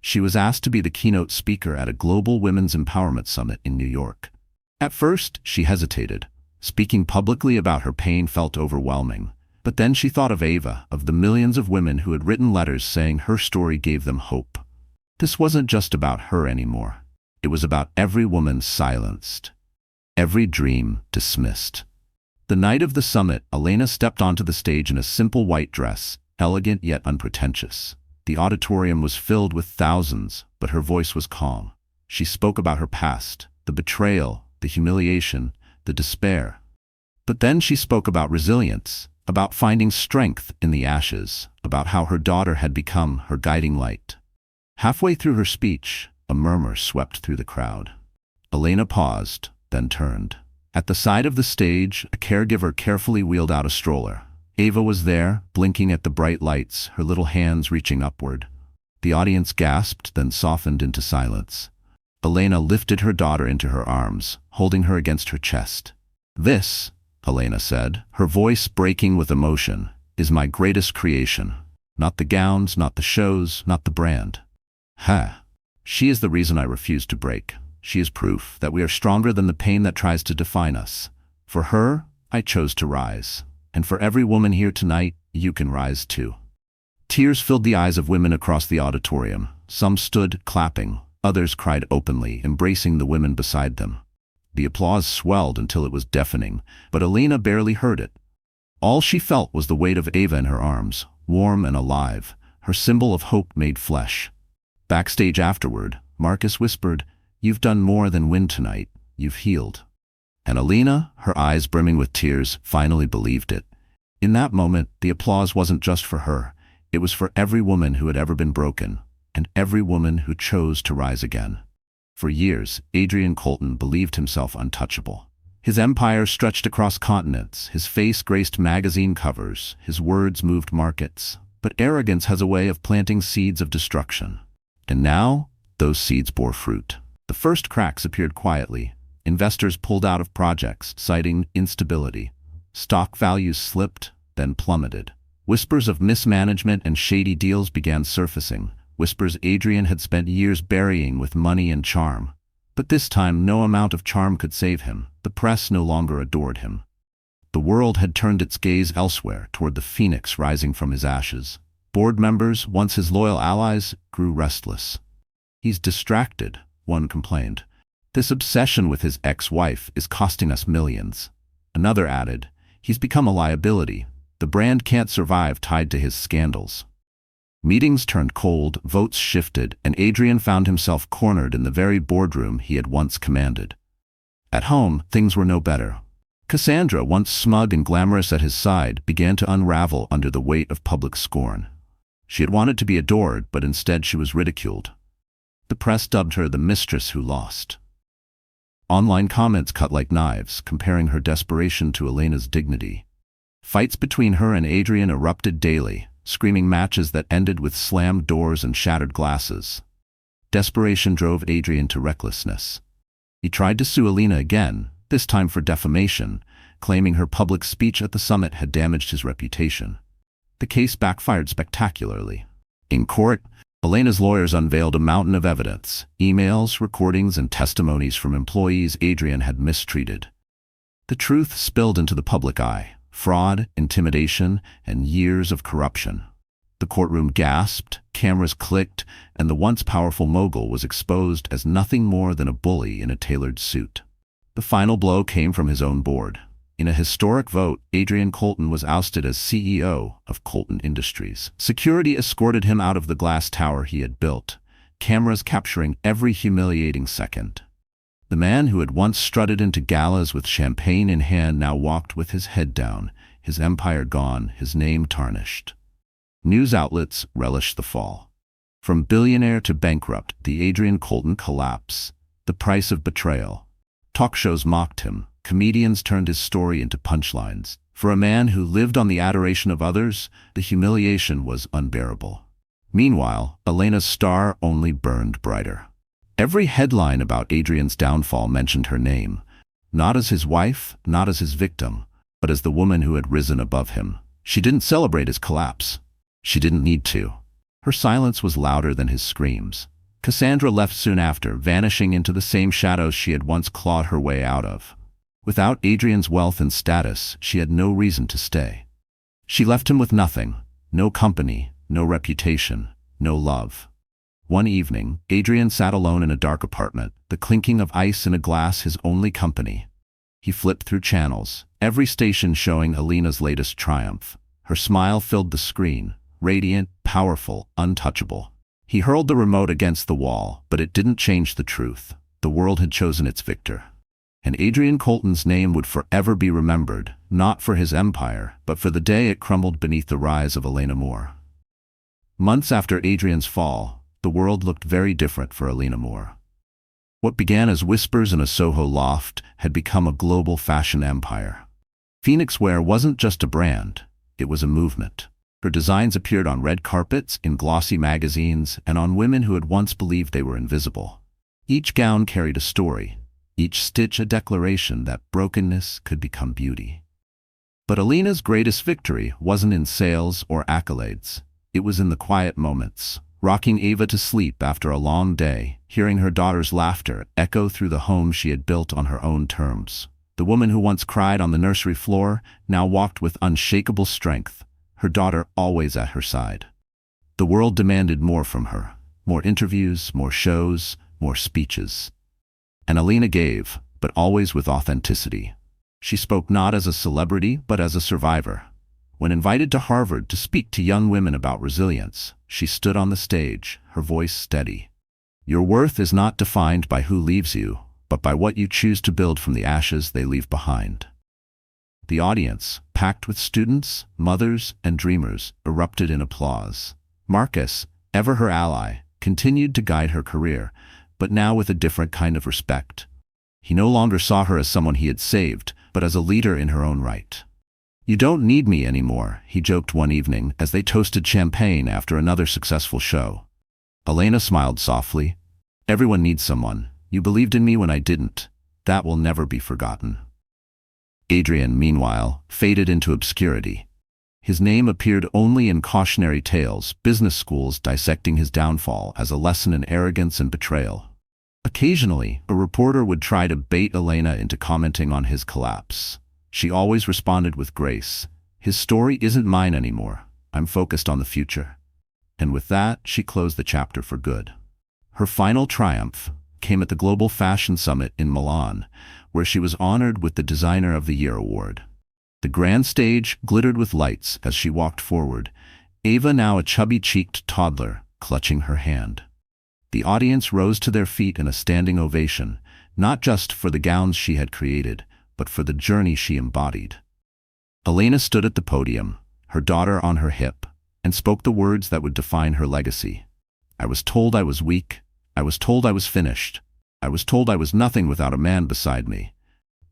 She was asked to be the keynote speaker at a global women's empowerment summit in New York. At first, she hesitated. Speaking publicly about her pain felt overwhelming. But then she thought of Ava, of the millions of women who had written letters saying her story gave them hope. This wasn't just about her anymore. It was about every woman silenced, every dream dismissed. The night of the summit, Elena stepped onto the stage in a simple white dress, elegant yet unpretentious. The auditorium was filled with thousands, but her voice was calm. She spoke about her past, the betrayal, the humiliation, the despair. But then she spoke about resilience, about finding strength in the ashes, about how her daughter had become her guiding light. Halfway through her speech, a murmur swept through the crowd. Elena paused, then turned. At the side of the stage, a caregiver carefully wheeled out a stroller. Ava was there, blinking at the bright lights, her little hands reaching upward. The audience gasped, then softened into silence. Elena lifted her daughter into her arms, holding her against her chest. "This," Elena said, her voice breaking with emotion, "is my greatest creation. Not the gowns, not the shows, not the brand. She is the reason I refuse to break. She is proof that we are stronger than the pain that tries to define us. For her, I chose to rise. And for every woman here tonight, you can rise too." Tears filled the eyes of women across the auditorium. Some stood, clapping. Others cried openly, embracing the women beside them. The applause swelled until it was deafening, but Elena barely heard it. All she felt was the weight of Ava in her arms, warm and alive, her symbol of hope made flesh. Backstage afterward, Marcus whispered, "You've done more than win tonight. You've healed." And Elena, her eyes brimming with tears, finally believed it. In that moment, the applause wasn't just for her. It was for every woman who had ever been broken, and every woman who chose to rise again. For years, Adrian Colton believed himself untouchable. His empire stretched across continents, his face graced magazine covers, his words moved markets. But arrogance has a way of planting seeds of destruction. And now, those seeds bore fruit. The first cracks appeared quietly. Investors pulled out of projects, citing instability. Stock values slipped, then plummeted. Whispers of mismanagement and shady deals began surfacing, whispers Adrian had spent years burying with money and charm. But this time, no amount of charm could save him. The press no longer adored him. The world had turned its gaze elsewhere, toward the phoenix rising from his ashes. Board members, once his loyal allies, grew restless. "He's distracted," one complained. "This obsession with his ex-wife is costing us millions." Another added, "He's become a liability. The brand can't survive tied to his scandals." Meetings turned cold, votes shifted, and Adrian found himself cornered in the very boardroom he had once commanded. At home, things were no better. Cassandra, once smug and glamorous at his side, began to unravel under the weight of public scorn. She had wanted to be adored, but instead she was ridiculed. The press dubbed her the mistress who lost. Online comments cut like knives, comparing her desperation to Elena's dignity. Fights between her and Adrian erupted daily, screaming matches that ended with slammed doors and shattered glasses. Desperation drove Adrian to recklessness. He tried to sue Elena again, this time for defamation, claiming her public speech at the summit had damaged his reputation. The case backfired spectacularly. In court, Elena's lawyers unveiled a mountain of evidence, emails, recordings, and testimonies from employees Adrian had mistreated. The truth spilled into the public eye: fraud, intimidation, and years of corruption. The courtroom gasped, cameras clicked, and the once powerful mogul was exposed as nothing more than a bully in a tailored suit. The final blow came from his own board. In a historic vote, Adrian Colton was ousted as CEO of Colton Industries. Security escorted him out of the glass tower he had built, cameras capturing every humiliating second. The man who had once strutted into galas with champagne in hand now walked with his head down, his empire gone, his name tarnished. News outlets relished the fall. From billionaire to bankrupt, the Adrian Colton collapse, the price of betrayal. Talk shows mocked him. Comedians turned his story into punchlines. For a man who lived on the adoration of others, the humiliation was unbearable. Meanwhile, Elena's star only burned brighter. Every headline about Adrian's downfall mentioned her name, not as his wife, not as his victim, but as the woman who had risen above him. She didn't celebrate his collapse. She didn't need to. Her silence was louder than his screams. Cassandra left soon after, vanishing into the same shadows she had once clawed her way out of. Without Adrian's wealth and status, she had no reason to stay. She left him with nothing: no company, no reputation, no love. One evening, Adrian sat alone in a dark apartment, the clinking of ice in a glass his only company. He flipped through channels, every station showing Elena's latest triumph. Her smile filled the screen, radiant, powerful, untouchable. He hurled the remote against the wall, but it didn't change the truth. The world had chosen its victor. And Adrian Colton's name would forever be remembered, not for his empire, but for the day it crumbled beneath the rise of Elena Moore. Months after Adrian's fall, the world looked very different for Elena Moore. What began as whispers in a Soho loft had become a global fashion empire. Phoenix Wear wasn't just a brand, it was a movement. Her designs appeared on red carpets, in glossy magazines, and on women who had once believed they were invisible. Each gown carried a story, each stitch a declaration that brokenness could become beauty. But Elena's greatest victory wasn't in sales or accolades. It was in the quiet moments, rocking Ava to sleep after a long day, hearing her daughter's laughter echo through the home she had built on her own terms. The woman who once cried on the nursery floor now walked with unshakable strength, her daughter always at her side. The world demanded more from her: more interviews, more shows, more speeches. And Elena gave, but always with authenticity. She spoke not as a celebrity, but as a survivor. When invited to Harvard to speak to young women about resilience, she stood on the stage, her voice steady. Your worth is not defined by who leaves you, but by what you choose to build from the ashes they leave behind. The audience, packed with students, mothers, and dreamers, erupted in applause. Marcus, ever her ally, continued to guide her career, but now with a different kind of respect. He no longer saw her as someone he had saved, but as a leader in her own right. You don't need me anymore, he joked one evening as they toasted champagne after another successful show. Elena smiled softly. Everyone needs someone. You believed in me when I didn't. That will never be forgotten. Adrian, meanwhile, faded into obscurity. His name appeared only in cautionary tales, business schools dissecting his downfall as a lesson in arrogance and betrayal. Occasionally, a reporter would try to bait Elena into commenting on his collapse. She always responded with grace. His story isn't mine anymore. I'm focused on the future. And with that, she closed the chapter for good. Her final triumph came at the Global Fashion Summit in Milan, where she was honored with the Designer of the Year award. The grand stage glittered with lights as she walked forward, Ava, now a chubby-cheeked toddler, clutching her hand. The audience rose to their feet in a standing ovation, not just for the gowns she had created, but but for the journey she embodied. Elena stood at the podium, her daughter on her hip, and spoke the words that would define her legacy. I was told I was weak. I was told I was finished. I was told I was nothing without a man beside me.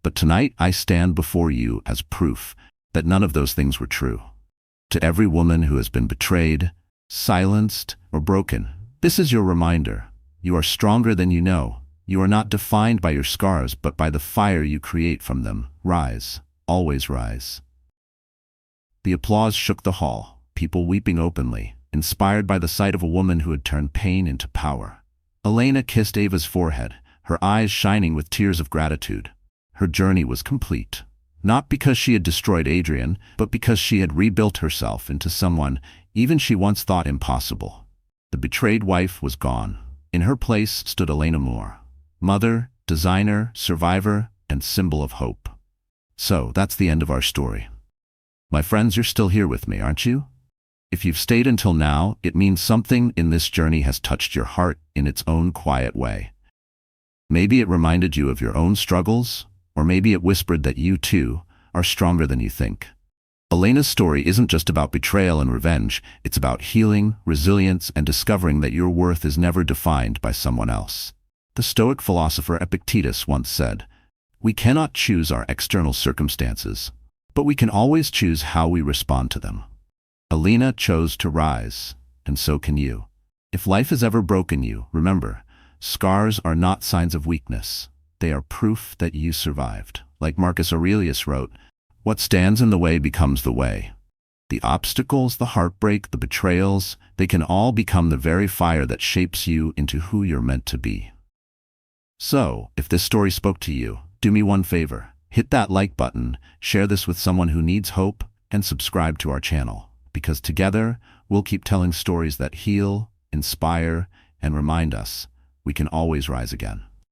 But tonight I stand before you as proof that none of those things were true. To every woman who has been betrayed, silenced, or broken, this is your reminder. You are stronger than you know. You are not defined by your scars, but by the fire you create from them. Rise, always rise. The applause shook the hall, people weeping openly, inspired by the sight of a woman who had turned pain into power. Elena kissed Ava's forehead, her eyes shining with tears of gratitude. Her journey was complete. Not because she had destroyed Adrian, but because she had rebuilt herself into someone even she once thought impossible. The betrayed wife was gone. In her place stood Elena Moore, mother, designer, survivor, and symbol of hope. So, that's the end of our story. My friends, you're still here with me, aren't you? If you've stayed until now, it means something in this journey has touched your heart in its own quiet way. Maybe it reminded you of your own struggles, or maybe it whispered that you, too, are stronger than you think. Elena's story isn't just about betrayal and revenge, it's about healing, resilience, and discovering that your worth is never defined by someone else. The Stoic philosopher Epictetus once said, "We cannot choose our external circumstances, but we can always choose how we respond to them." Elena chose to rise, and so can you. If life has ever broken you, remember, scars are not signs of weakness. They are proof that you survived. Like Marcus Aurelius wrote, "What stands in the way becomes the way." The obstacles, the heartbreak, the betrayals, they can all become the very fire that shapes you into who you're meant to be. So, if this story spoke to you, do me one favor. Hit that like button, share this with someone who needs hope, and subscribe to our channel. Because together, we'll keep telling stories that heal, inspire, and remind us we can always rise again.